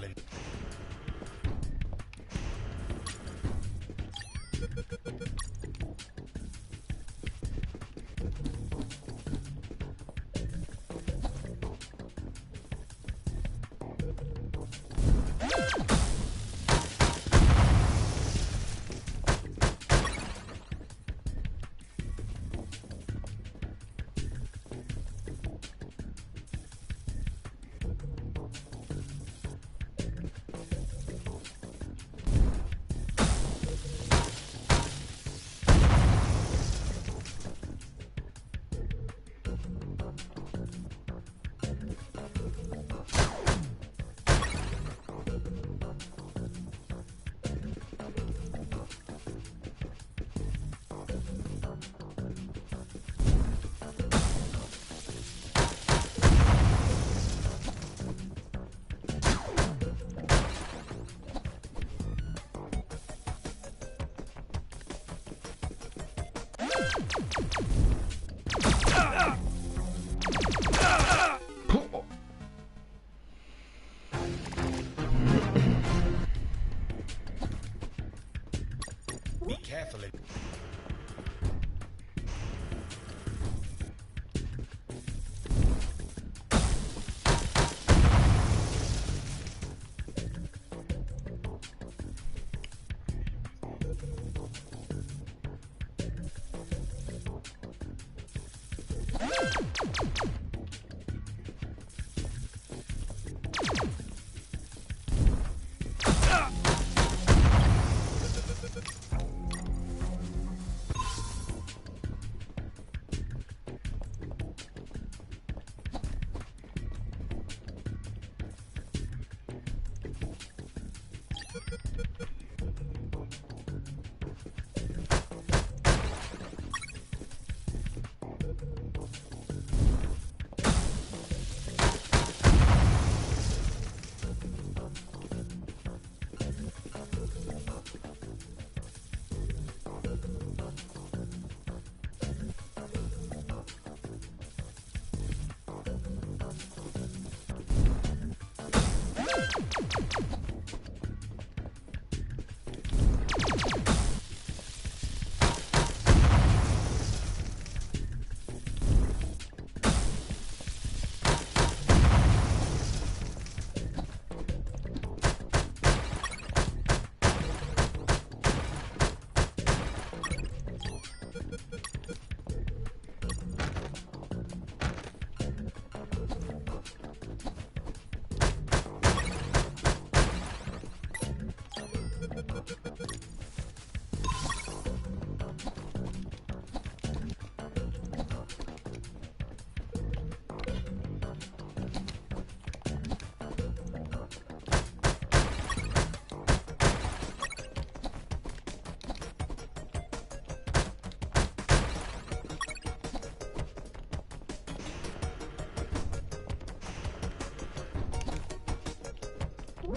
Be careful.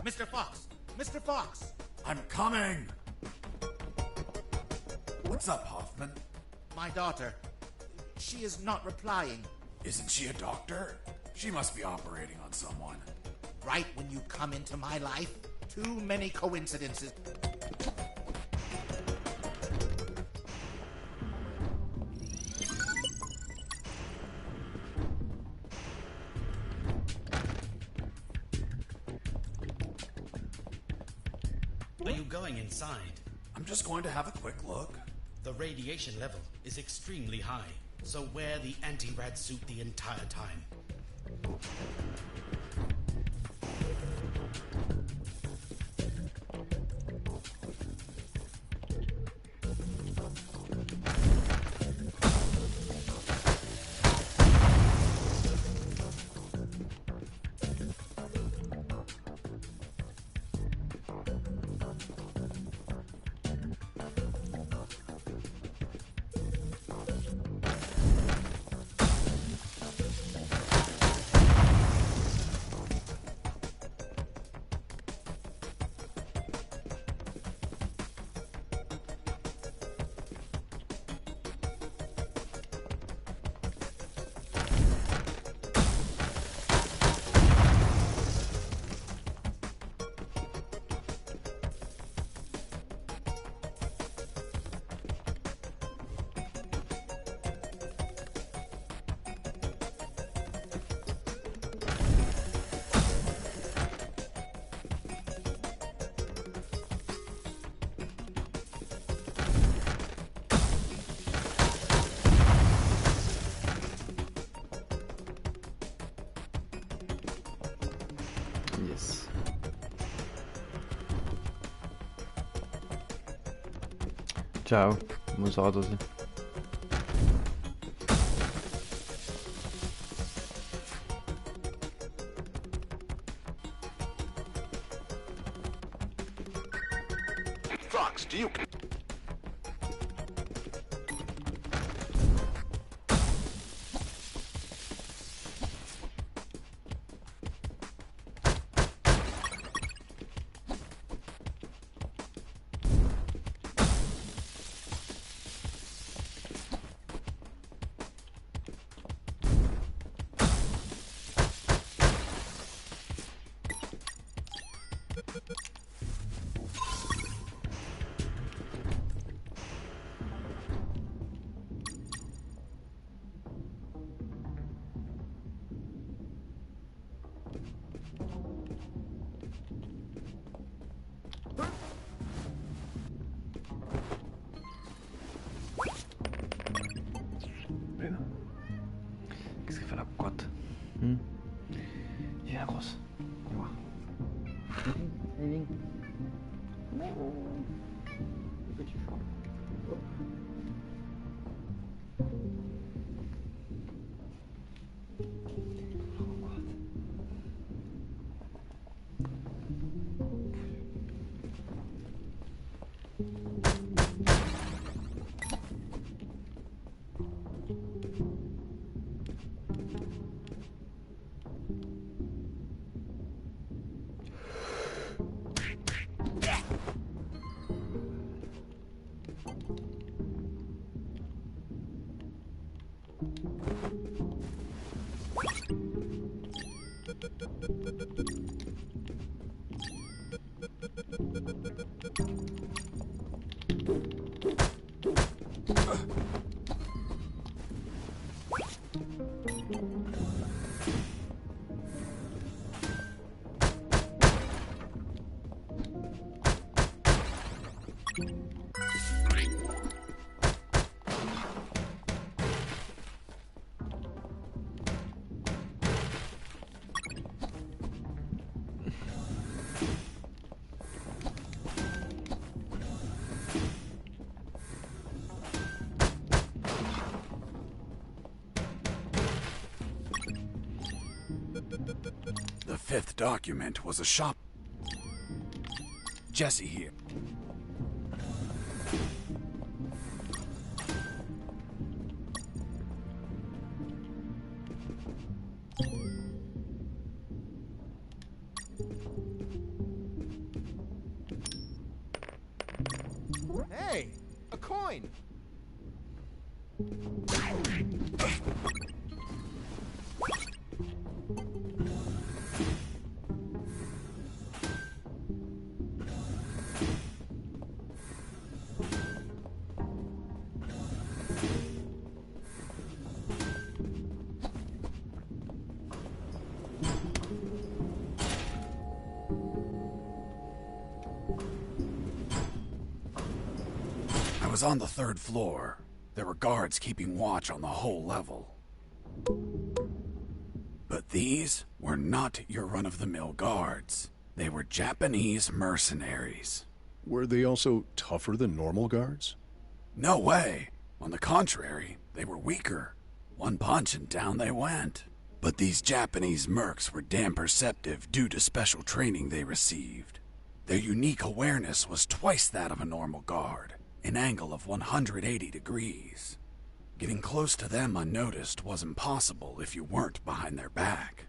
Mr. Fox! Mr. Fox! I'm coming! What's up, Hoffman? My daughter. She is not replying. Isn't she a doctor? She must be operating on someone. Right when you come into my life, too many coincidences. Are you going inside? I'm just going to have a quick look. The radiation level is extremely high, so wear the anti-rad suit the entire time. Yes. Ciao, non so così. Fox, do you... Qu'est-ce qu'elle fait la cocotte? Viens, grosse. Viens voir. Allez, viens. Petit chat. The fifth document was a shop. Jesse here. coin! I was on the 3rd floor. There were guards keeping watch on the whole level. But these were not your run-of-the-mill guards. They were Japanese mercenaries. Were they also tougher than normal guards? No way. On the contrary, they were weaker. One punch and down they went. But these Japanese mercs were damn perceptive due to special training they received. Their unique awareness was twice that of a normal guard, an angle of 180 degrees. Getting close to them unnoticed was impossible if you weren't behind their back.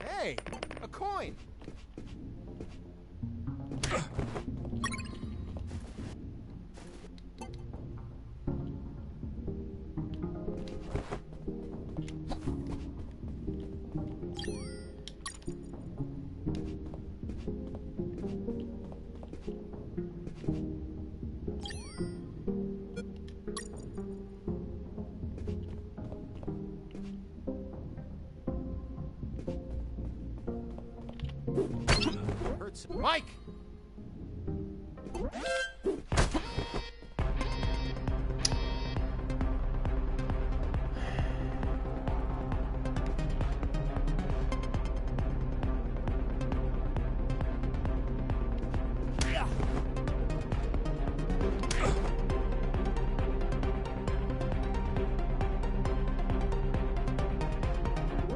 Hey, a coin! Hurts. Mike!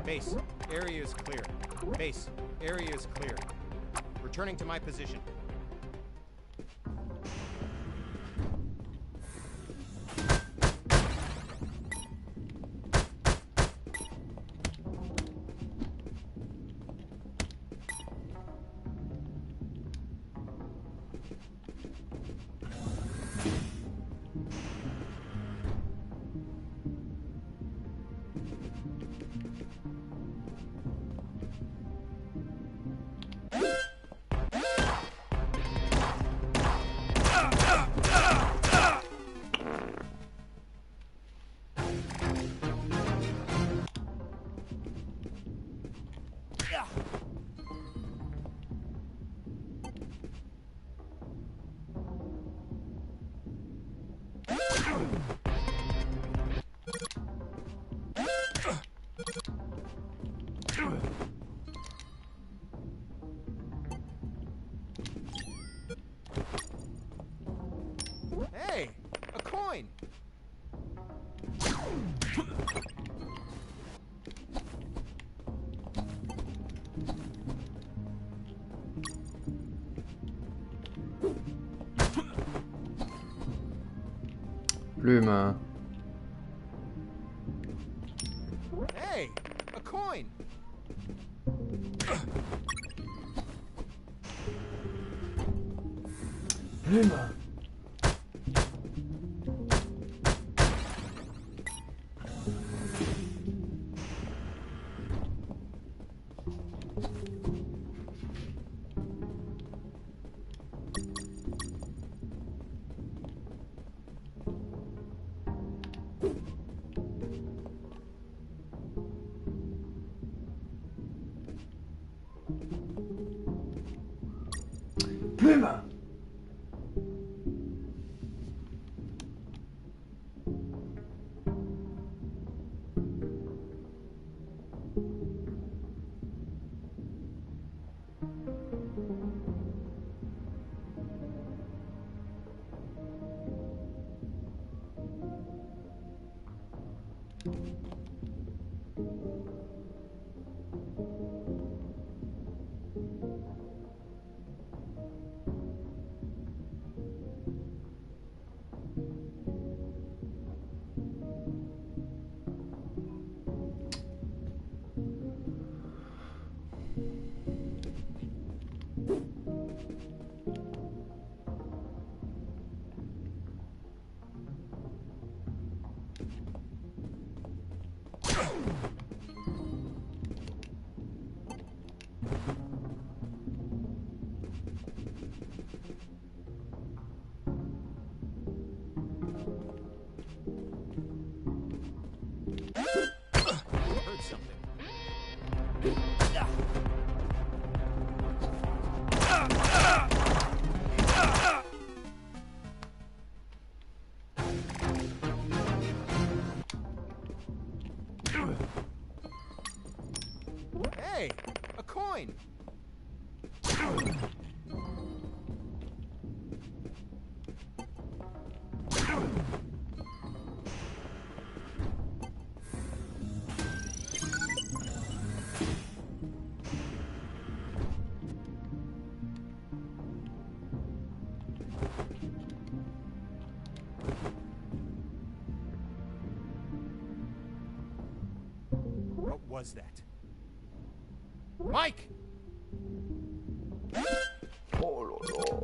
Base, area is clear. Base, area is clear. Returning to my position. Hey, a coin! Plume. Hey, a coin! Plume. Plume. doing? What was that? Mike! Oh là là.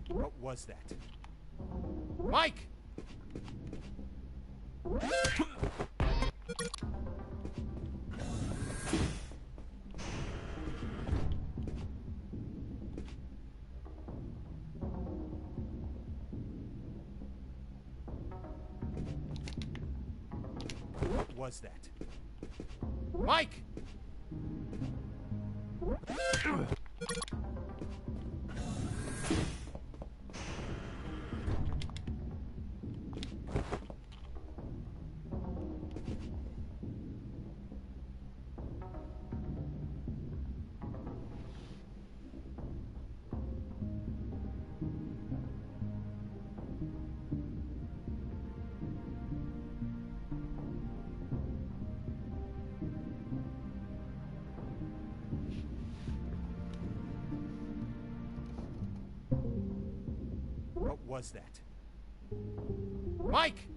What was that? Mike! What was that? Mike! What was that? Mike!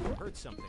I heard something.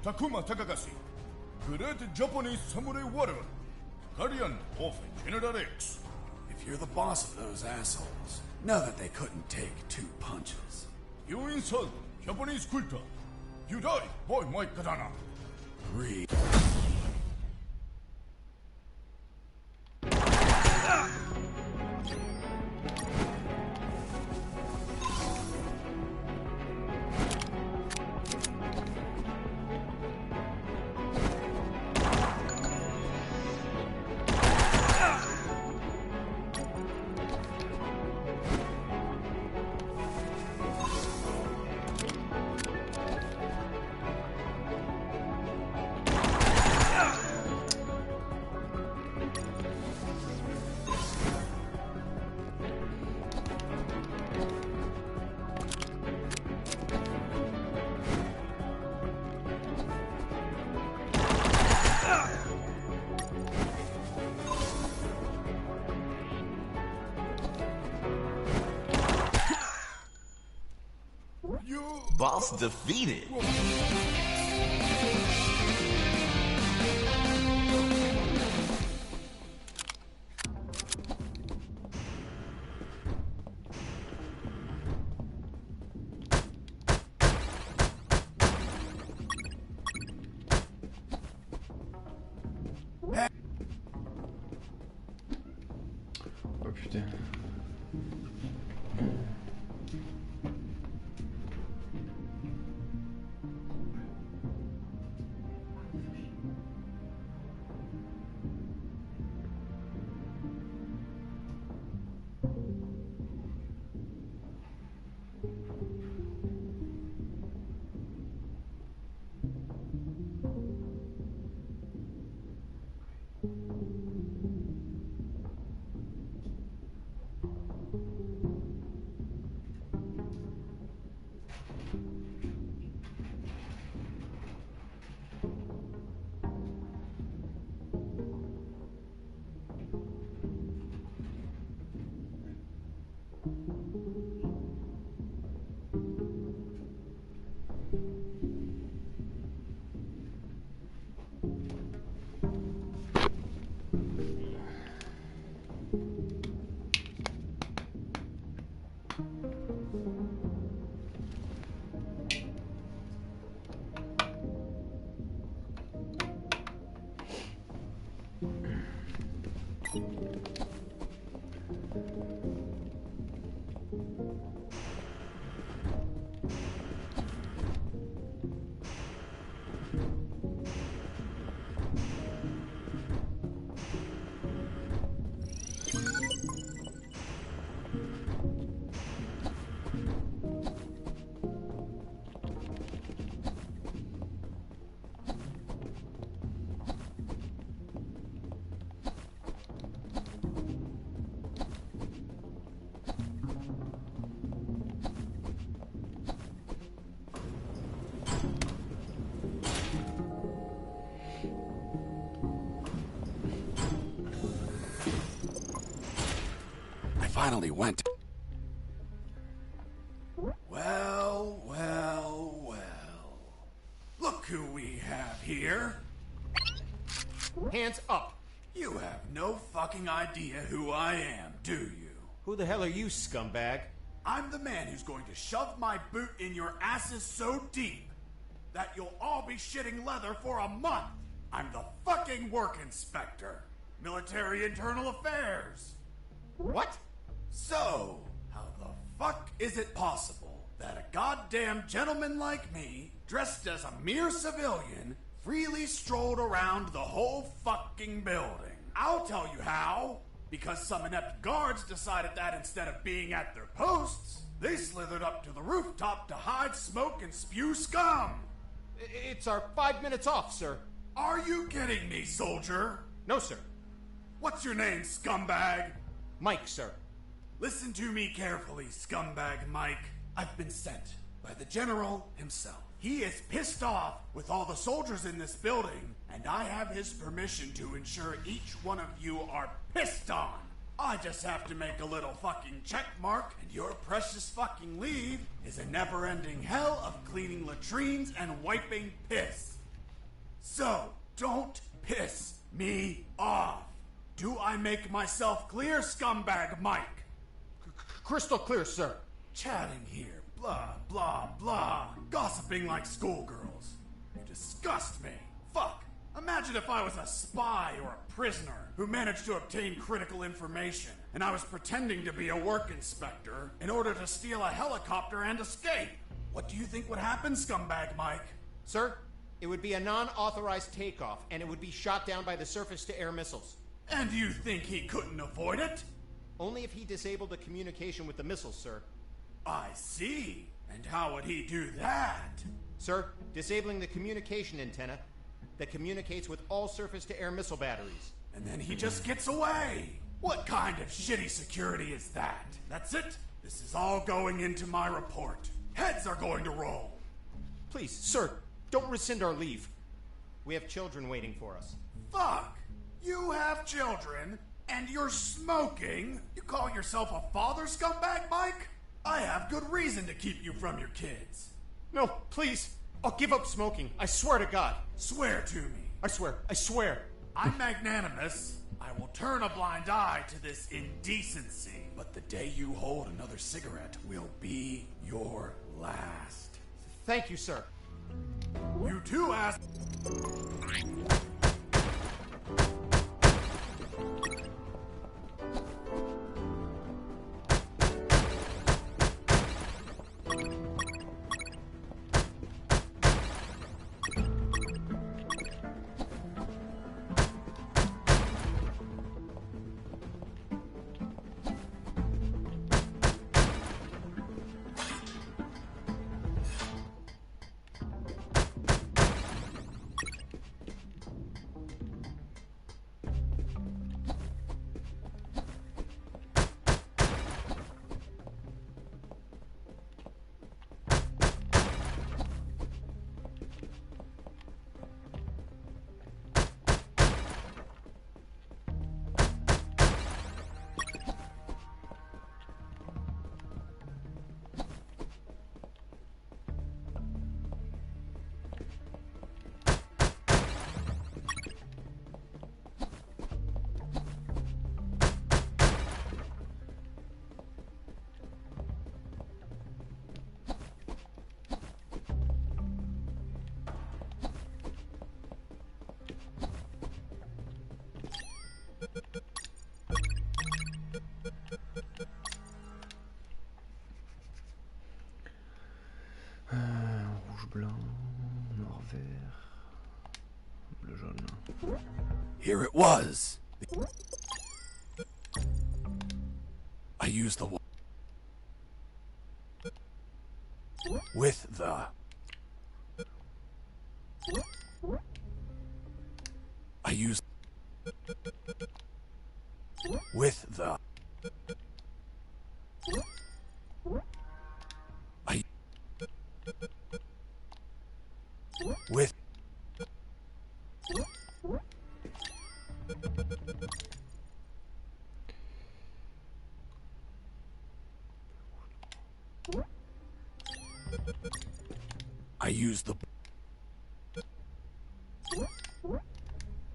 Takuma Takagashi, Great Japanese Samurai Warrior, Guardian of General X. If you're the boss of those assholes, know that they couldn't take 2 punches. You insult Japanese culture. You die by my katana. Read. Boss defeated. Oh putain. Finally went. Well, well, well. Look who we have here. Hands up. You have no fucking idea who I am, do you? Who the hell are you, scumbag? I'm the man who's going to shove my boot in your asses so deep that you'll all be shitting leather for a month. I'm the fucking work inspector. Military Internal Affairs. What? So, how the fuck is it possible that a goddamn gentleman like me, dressed as a mere civilian, freely strolled around the whole fucking building? I'll tell you how. Because some inept guards decided that instead of being at their posts, they slithered up to the rooftop to hide, smoke, and spew scum. It's our 5 minutes off, sir. Are you kidding me, soldier? No, sir. What's your name, scumbag? Mike, sir. Listen to me carefully, scumbag Mike. I've been sent by the general himself. He is pissed off with all the soldiers in this building, and I have his permission to ensure each one of you are pissed on. I just have to make a little fucking check mark, and your precious fucking leave is a never-ending hell of cleaning latrines and wiping piss. So, don't piss me off. Do I make myself clear, scumbag Mike? Crystal clear, sir. Chatting here, blah, blah, blah. Gossiping like schoolgirls. You disgust me. Fuck. Imagine if I was a spy or a prisoner who managed to obtain critical information, and I was pretending to be a work inspector in order to steal a helicopter and escape. What do you think would happen, scumbag Mike? Sir, it would be a non-authorized takeoff, and it would be shot down by the surface-to-air missiles. And you think he couldn't avoid it? Only if he disabled the communication with the missiles, sir. I see. And how would he do that? Sir, disabling the communication antenna that communicates with all surface-to-air missile batteries. And then he just gets away. What kind of shitty security is that? That's it? This is all going into my report. Heads are going to roll. Please, sir, don't rescind our leave. We have children waiting for us. Fuck! You have children, and you're smoking? You call yourself a father, scumbag Mike? I have good reason to keep you from your kids. No, please. I'll give up smoking. I swear to God. Swear to me. I swear. I'm magnanimous. I will turn a blind eye to this indecency. But the day you hold another cigarette will be your last. Thank you, sir. You too, ass. Rouge, blanc, noir, vert, bleu, jaune. Here it was. I used the with the I used with the I with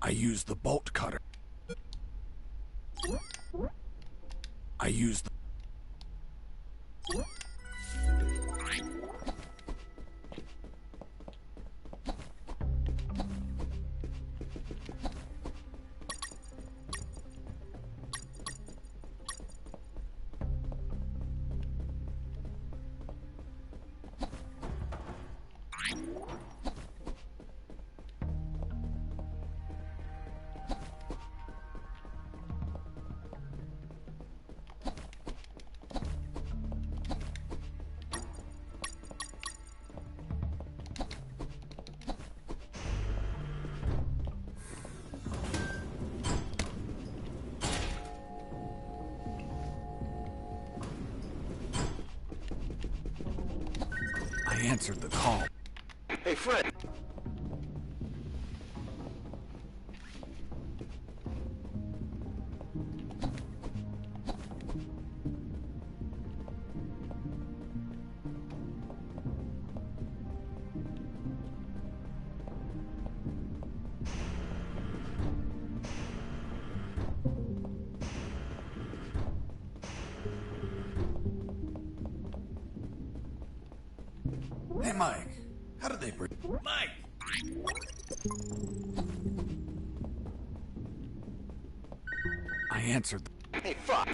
I use the bolt cutter. I use the I answered the call. Hey, Fred. Mike. How did they bring... Mike! I answered... Hey, fuck!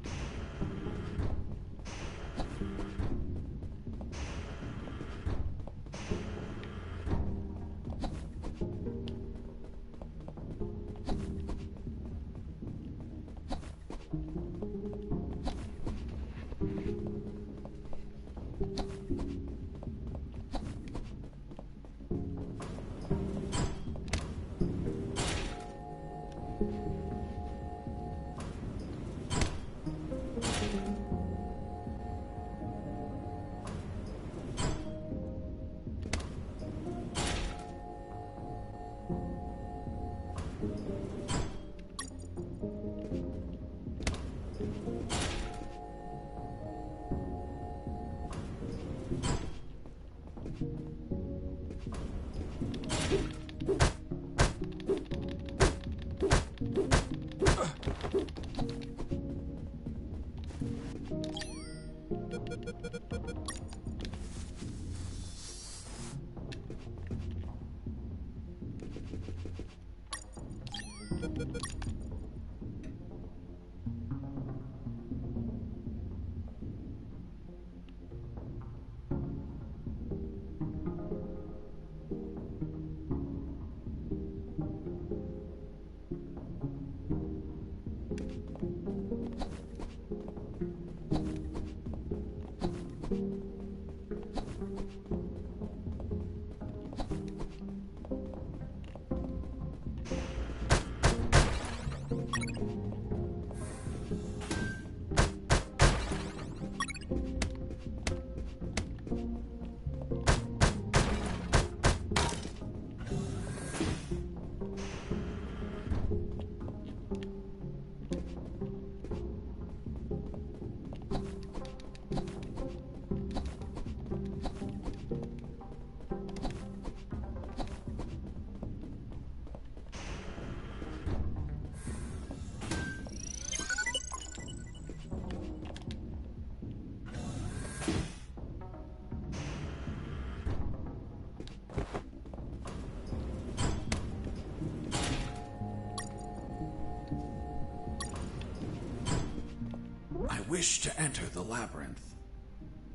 I wish to enter the labyrinth.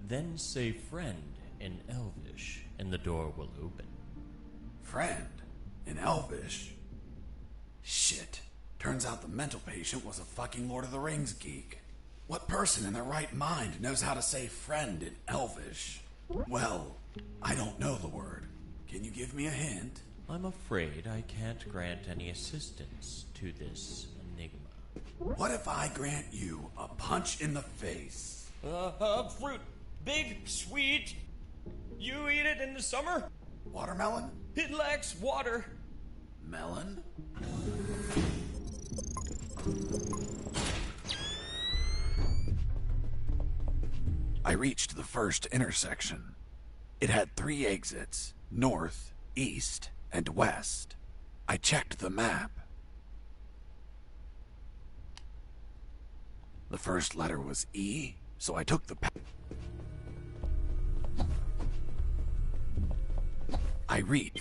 Then say friend in Elvish, and the door will open. Friend? In Elvish? Shit. Turns out the mental patient was a fucking Lord of the Rings geek. What person in their right mind knows how to say friend in Elvish? Well, I don't know the word. Can you give me a hint? I'm afraid I can't grant any assistance to this enigma. What if I grant you a punch in the face? Fruit. Big, sweet. You eat it in the summer? Watermelon? It lacks water. Melon? I reached the first intersection. It had 3 exits, north, east, and west. I checked the map. The first letter was E, so I took the I read.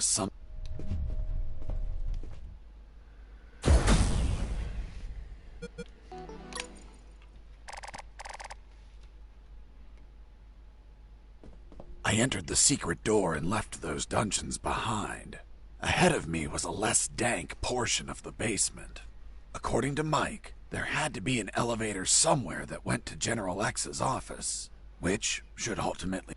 some... I entered the secret door and left those dungeons behind. Ahead of me was a less dank portion of the basement. According to Mike, there had to be an elevator somewhere that went to General X's office, which should ultimately...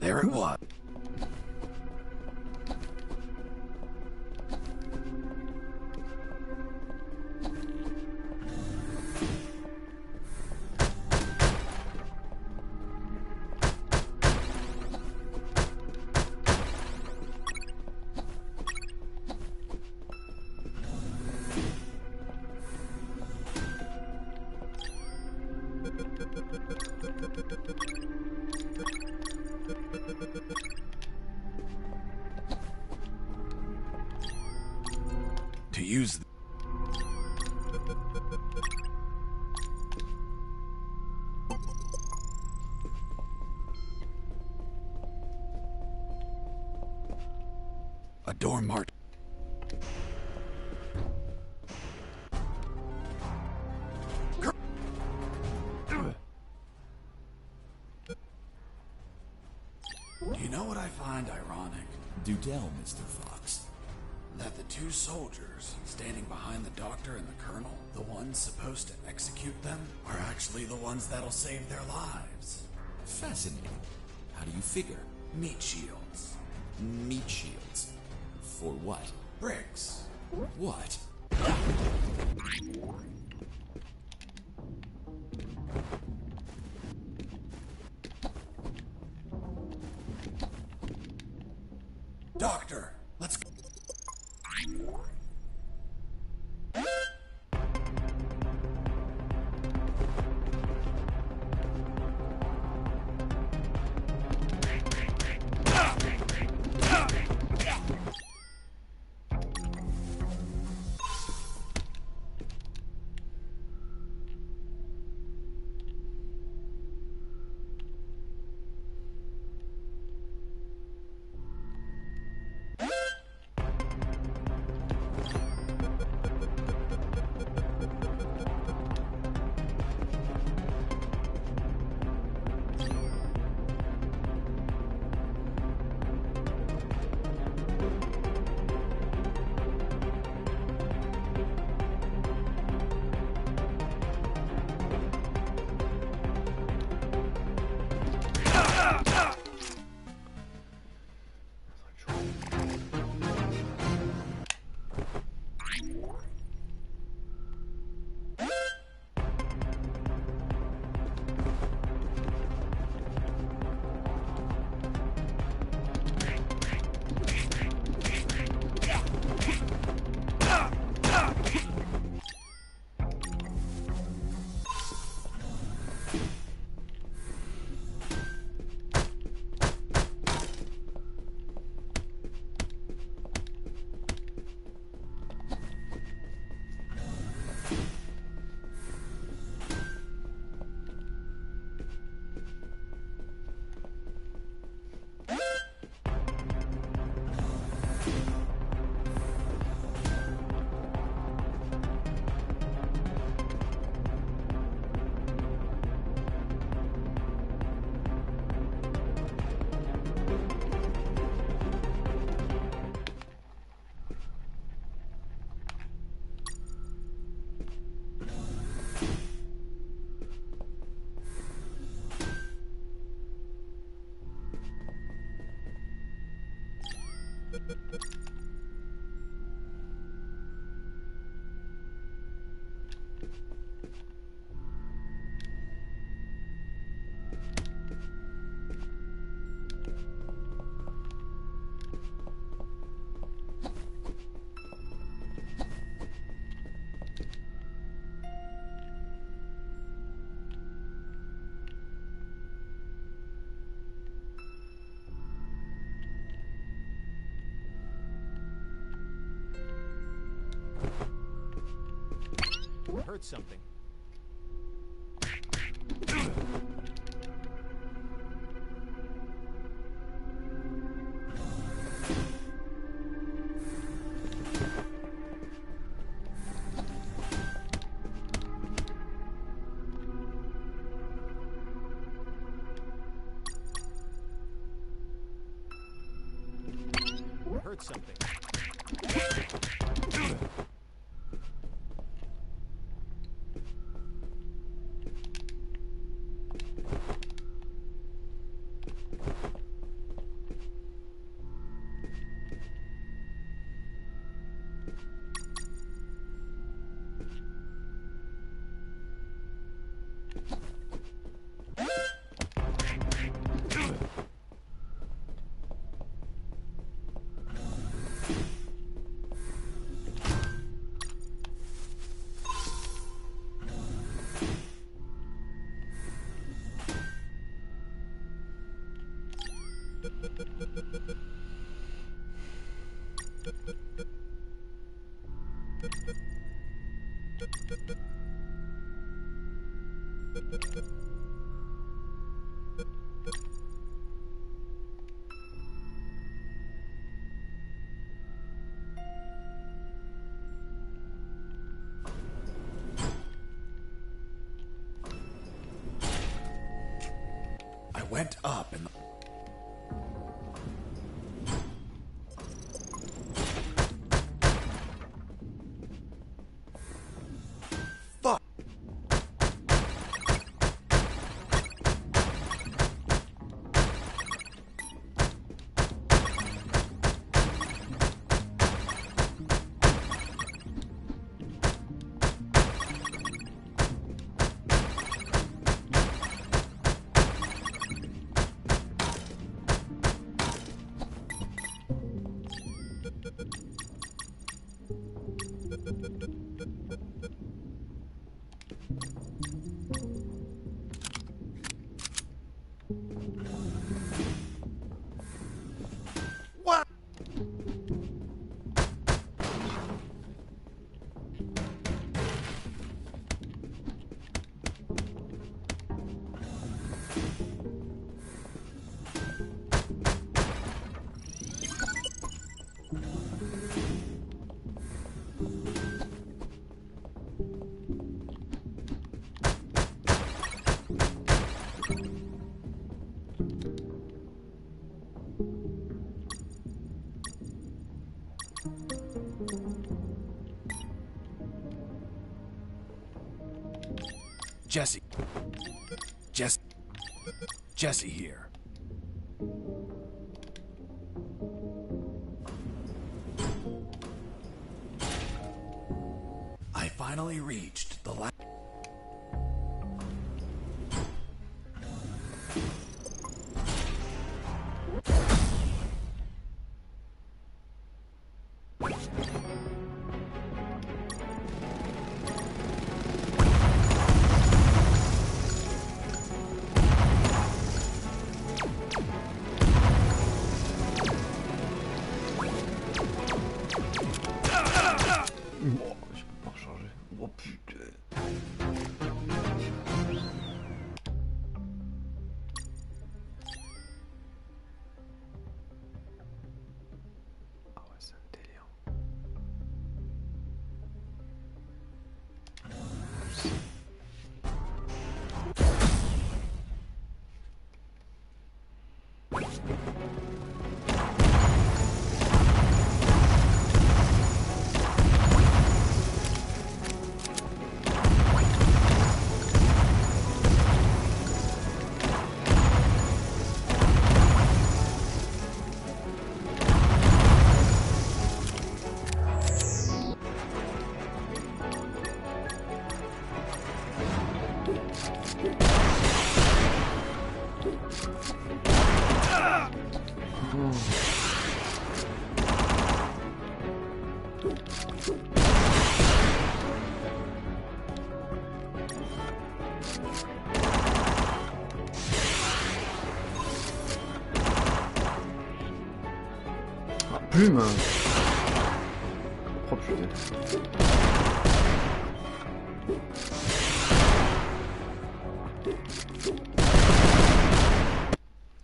There it was. To use a door marked. Do you know what I find ironic? Do tell, Mr. Fox. That the two soldiers standing behind the doctor and the colonel, the ones supposed to execute them, are actually the ones that'll save their lives. Fascinating. How do you figure? Meat shields. Meat shields? For what? Bricks. What? Doctor, let's go. Heard something. Heard something. I went up and Jesse here. I finally reached the last. Plume. Oh putain.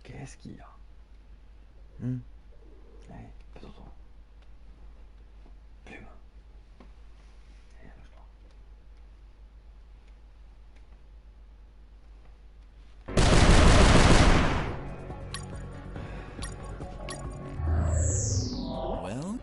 Qu'est-ce qu'il y a? Allez, pas trop. Plume. Allez, lâche-toi. Well?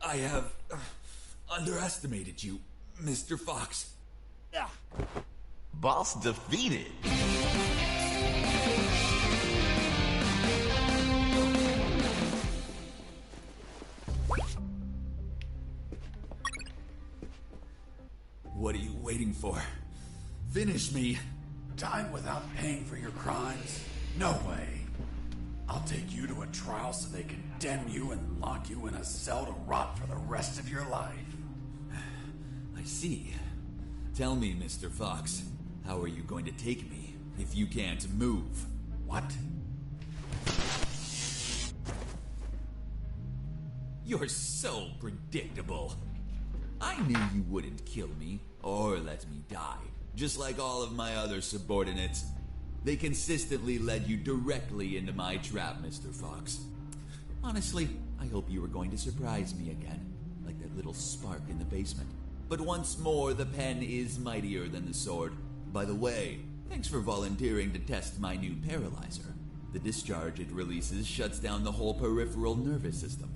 I have underestimated you, Mr. Fox. Boss defeated. What are you waiting for? Finish me. Time without paying for your crimes? No way. I'll take you to a trial so they condemn you and lock you in a cell to rot for the rest of your life. I see. Tell me, Mr. Fox, how are you going to take me if you can't move? What? You're so predictable. I knew you wouldn't kill me or let me die, just like all of my other subordinates. They consistently led you directly into my trap, Mr. Fox. Honestly, I hope you were going to surprise me again, like that little spark in the basement. But once more, the pen is mightier than the sword. By the way, thanks for volunteering to test my new paralyzer. The discharge it releases shuts down the whole peripheral nervous system.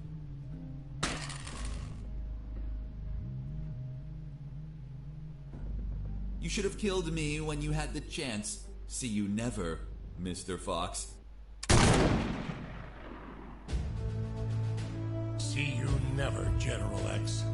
You should have killed me when you had the chance. See you never, Mr. Fox. See you never, General X.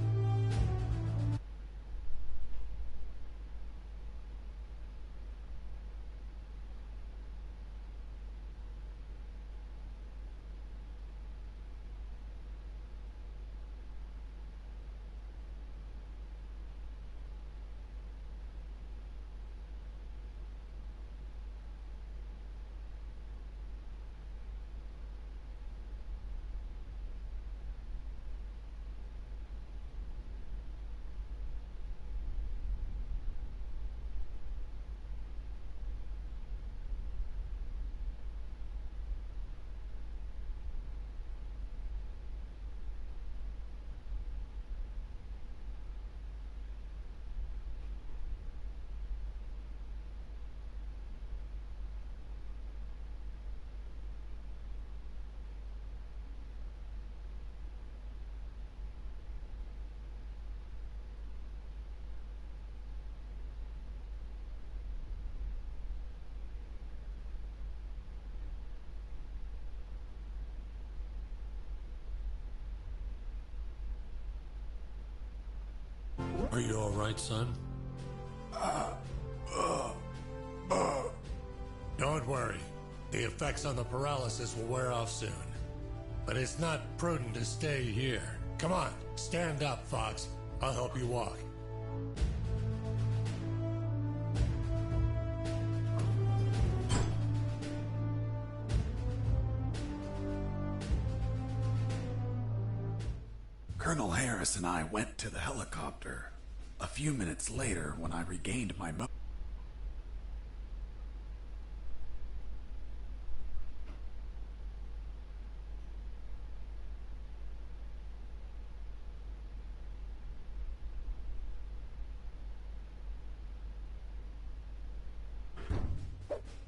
Are you alright, son? Don't worry. The effects on the paralysis will wear off soon. But it's not prudent to stay here. Come on, stand up, Fox. I'll help you walk. Colonel Harris and I went to the helicopter. A few minutes later, when I regained my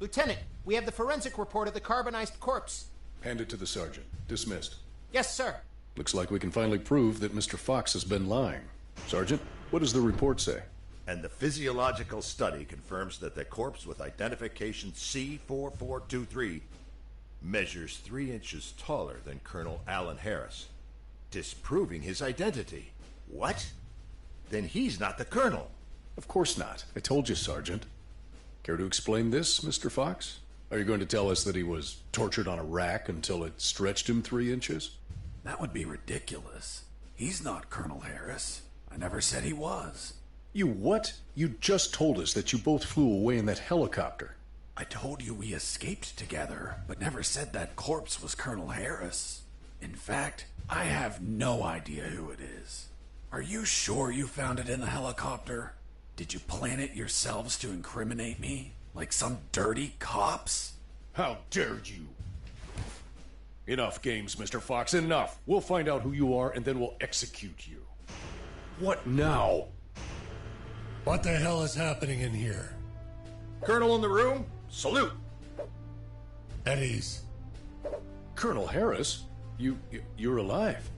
Lieutenant, we have the forensic report of the carbonized corpse. Hand it to the sergeant. Dismissed. Yes, sir. Looks like we can finally prove that Mr. Fox has been lying. Sergeant, what does the report say? And the physiological study confirms that the corpse with identification C4423 measures 3 inches taller than Colonel Alan Harris, disproving his identity. What? Then he's not the colonel. Of course not. I told you, Sergeant. Care to explain this, Mr. Fox? Are you going to tell us that he was tortured on a rack until it stretched him 3 inches? That would be ridiculous. He's not Colonel Harris. I never said he was. You what? You just told us that you both flew away in that helicopter. I told you we escaped together, but never said that corpse was Colonel Harris. In fact, I have no idea who it is. Are you sure you found it in the helicopter? Did you plan it yourselves to incriminate me? Like some dirty cops? How dare you! Enough games, Mr. Fox, enough! We'll find out who you are, and then we'll execute you. What now? What the hell is happening in here? Colonel in the room, salute! At ease. Colonel Harris? You're alive.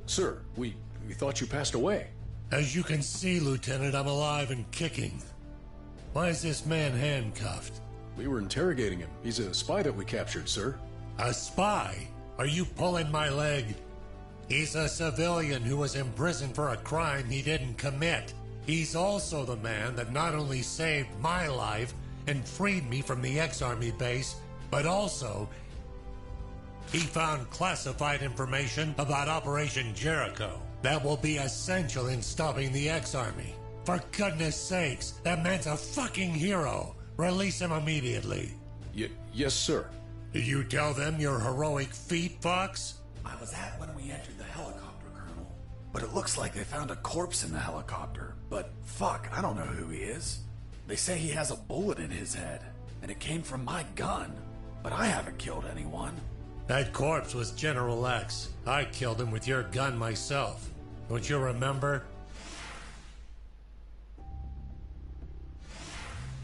Sir, we thought you passed away. As you can see, Lieutenant, I'm alive and kicking. Why is this man handcuffed? We were interrogating him. He's a spy that we captured, sir. A spy? Are you pulling my leg? He's a civilian who was imprisoned for a crime he didn't commit. He's also the man that not only saved my life and freed me from the ex-Army base, but also he found classified information about Operation Jericho that will be essential in stopping the ex-Army. For goodness sakes, that man's a fucking hero. Release him immediately. Yes, sir. Did you tell them your heroic feat, Fox? I was at when we entered the helicopter, Colonel. But it looks like they found a corpse in the helicopter. But fuck, I don't know who he is. They say he has a bullet in his head, and it came from my gun. But I haven't killed anyone. That corpse was General X. I killed him with your gun myself. Don't you remember?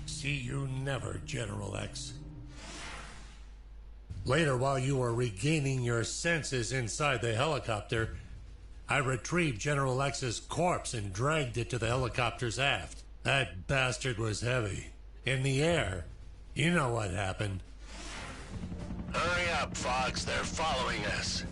See you never, General X. Later, while you were regaining your senses inside the helicopter, I retrieved General X's corpse and dragged it to the helicopter's aft. That bastard was heavy. In the air, you know what happened. Hurry up, Fox. They're following us.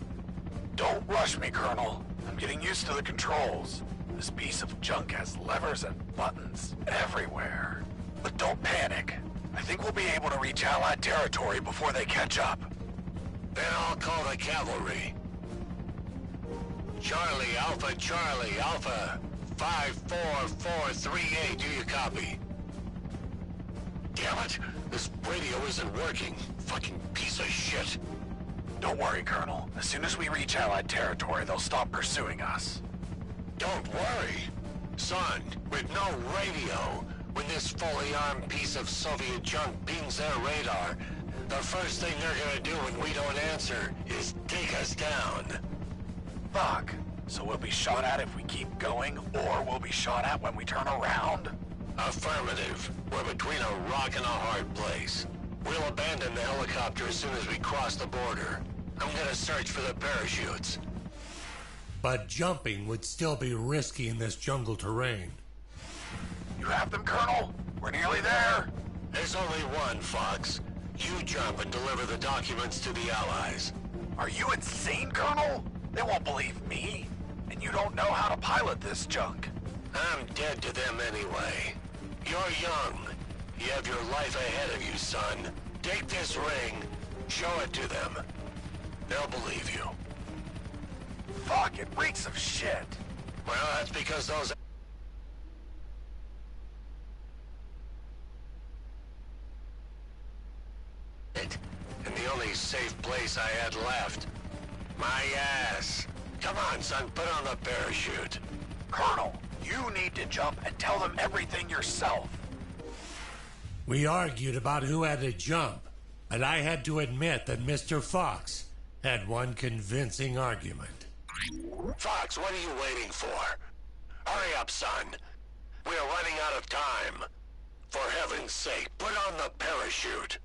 Don't rush me, Colonel. I'm getting used to the controls. This piece of junk has levers and buttons everywhere. But don't panic. I think we'll be able to reach Allied territory before they catch up. Then I'll call the cavalry. Charlie, Alpha, 54438, do you copy? Damn it, this radio isn't working. Fucking piece of shit. Don't worry, Colonel. As soon as we reach Allied territory, they'll stop pursuing us. Don't worry. Son, with no radio, when this fully armed piece of Soviet junk pings their radar, the first thing they're gonna do when we don't answer is take us down. Fuck. So we'll be shot at if we keep going, or we'll be shot at when we turn around? Affirmative. We're between a rock and a hard place. We'll abandon the helicopter as soon as we cross the border. I'm gonna search for the parachutes. But jumping would still be risky in this jungle terrain. You have them, Colonel? We're nearly there. There's only one, Fox. You jump and deliver the documents to the Allies. Are you insane, Colonel? They won't believe me. And you don't know how to pilot this junk. I'm dead to them anyway. You're young. You have your life ahead of you, son. Take this ring, show it to them. They'll believe you. Fuck, it reeks of shit. Well, that's because those... And the only safe place I had left. My ass. Come on, son, put on the parachute. Colonel, you need to jump and tell them everything yourself. We argued about who had to jump, and I had to admit that Mr. Fox had one convincing argument. Fox, what are you waiting for? Hurry up, son. We are running out of time. For heaven's sake, put on the parachute.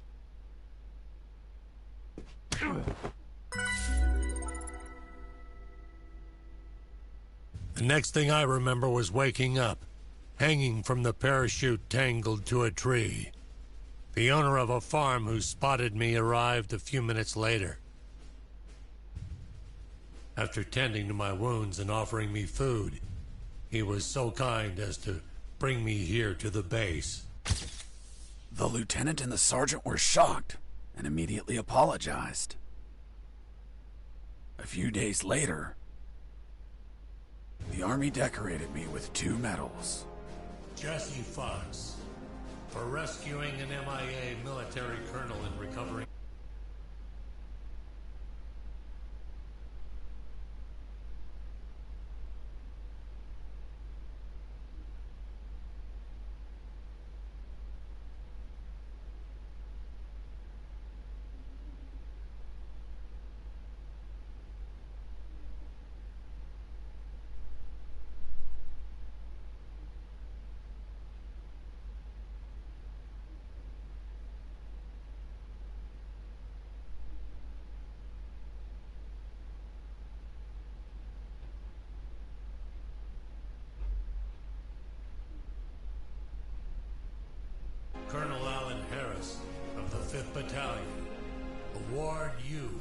The next thing I remember was waking up, hanging from the parachute tangled to a tree. The owner of a farm who spotted me arrived a few minutes later. After tending to my wounds and offering me food, he was so kind as to bring me here to the base. The lieutenant and the sergeant were shocked and immediately apologized. A few days later, the Army decorated me with 2 medals. Jesse Fox, for rescuing an MIA military colonel and recovering... Colonel Alan Harris of the 5th Battalion award you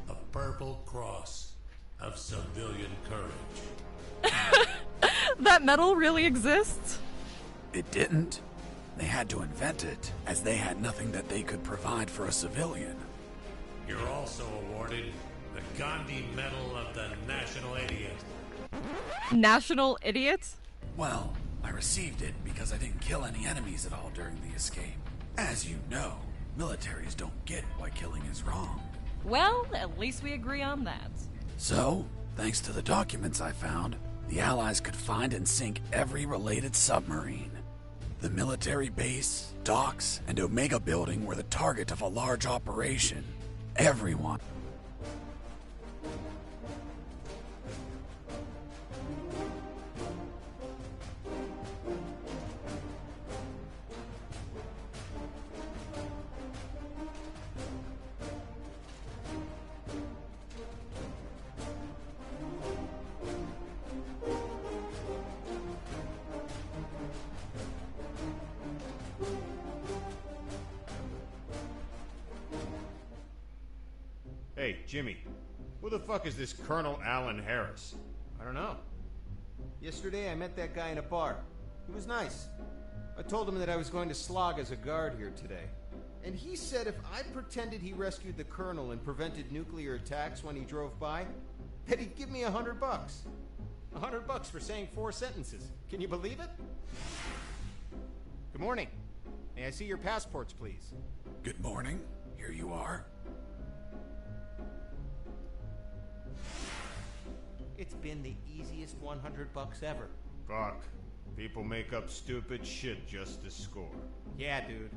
a Purple Cross of Civilian Courage. That medal really exists? It didn't. They had to invent it, as they had nothing that they could provide for a civilian. You're also awarded the Gandhi Medal of the National Idiot. National Idiot? Well, I received it because I didn't kill any enemies at all during the escape. As you know, militaries don't get why killing is wrong. Well, at least we agree on that. So, thanks to the documents I found, the Allies could find and sink every related submarine. The military base, docks, and Omega building were the target of a large operation. Everyone. Hey, Jimmy, who the fuck is this Colonel Alan Harris? I don't know. Yesterday I met that guy in a bar. He was nice. I told him that I was going to slog as a guard here today. And he said if I pretended he rescued the colonel and prevented nuclear attacks when he drove by, that he'd give me $100. $100 for saying 4 sentences. Can you believe it? Good morning. May I see your passports, please? Good morning. Here you are. It's been the easiest $100 ever. Fuck. People make up stupid shit just to score. Yeah, dude.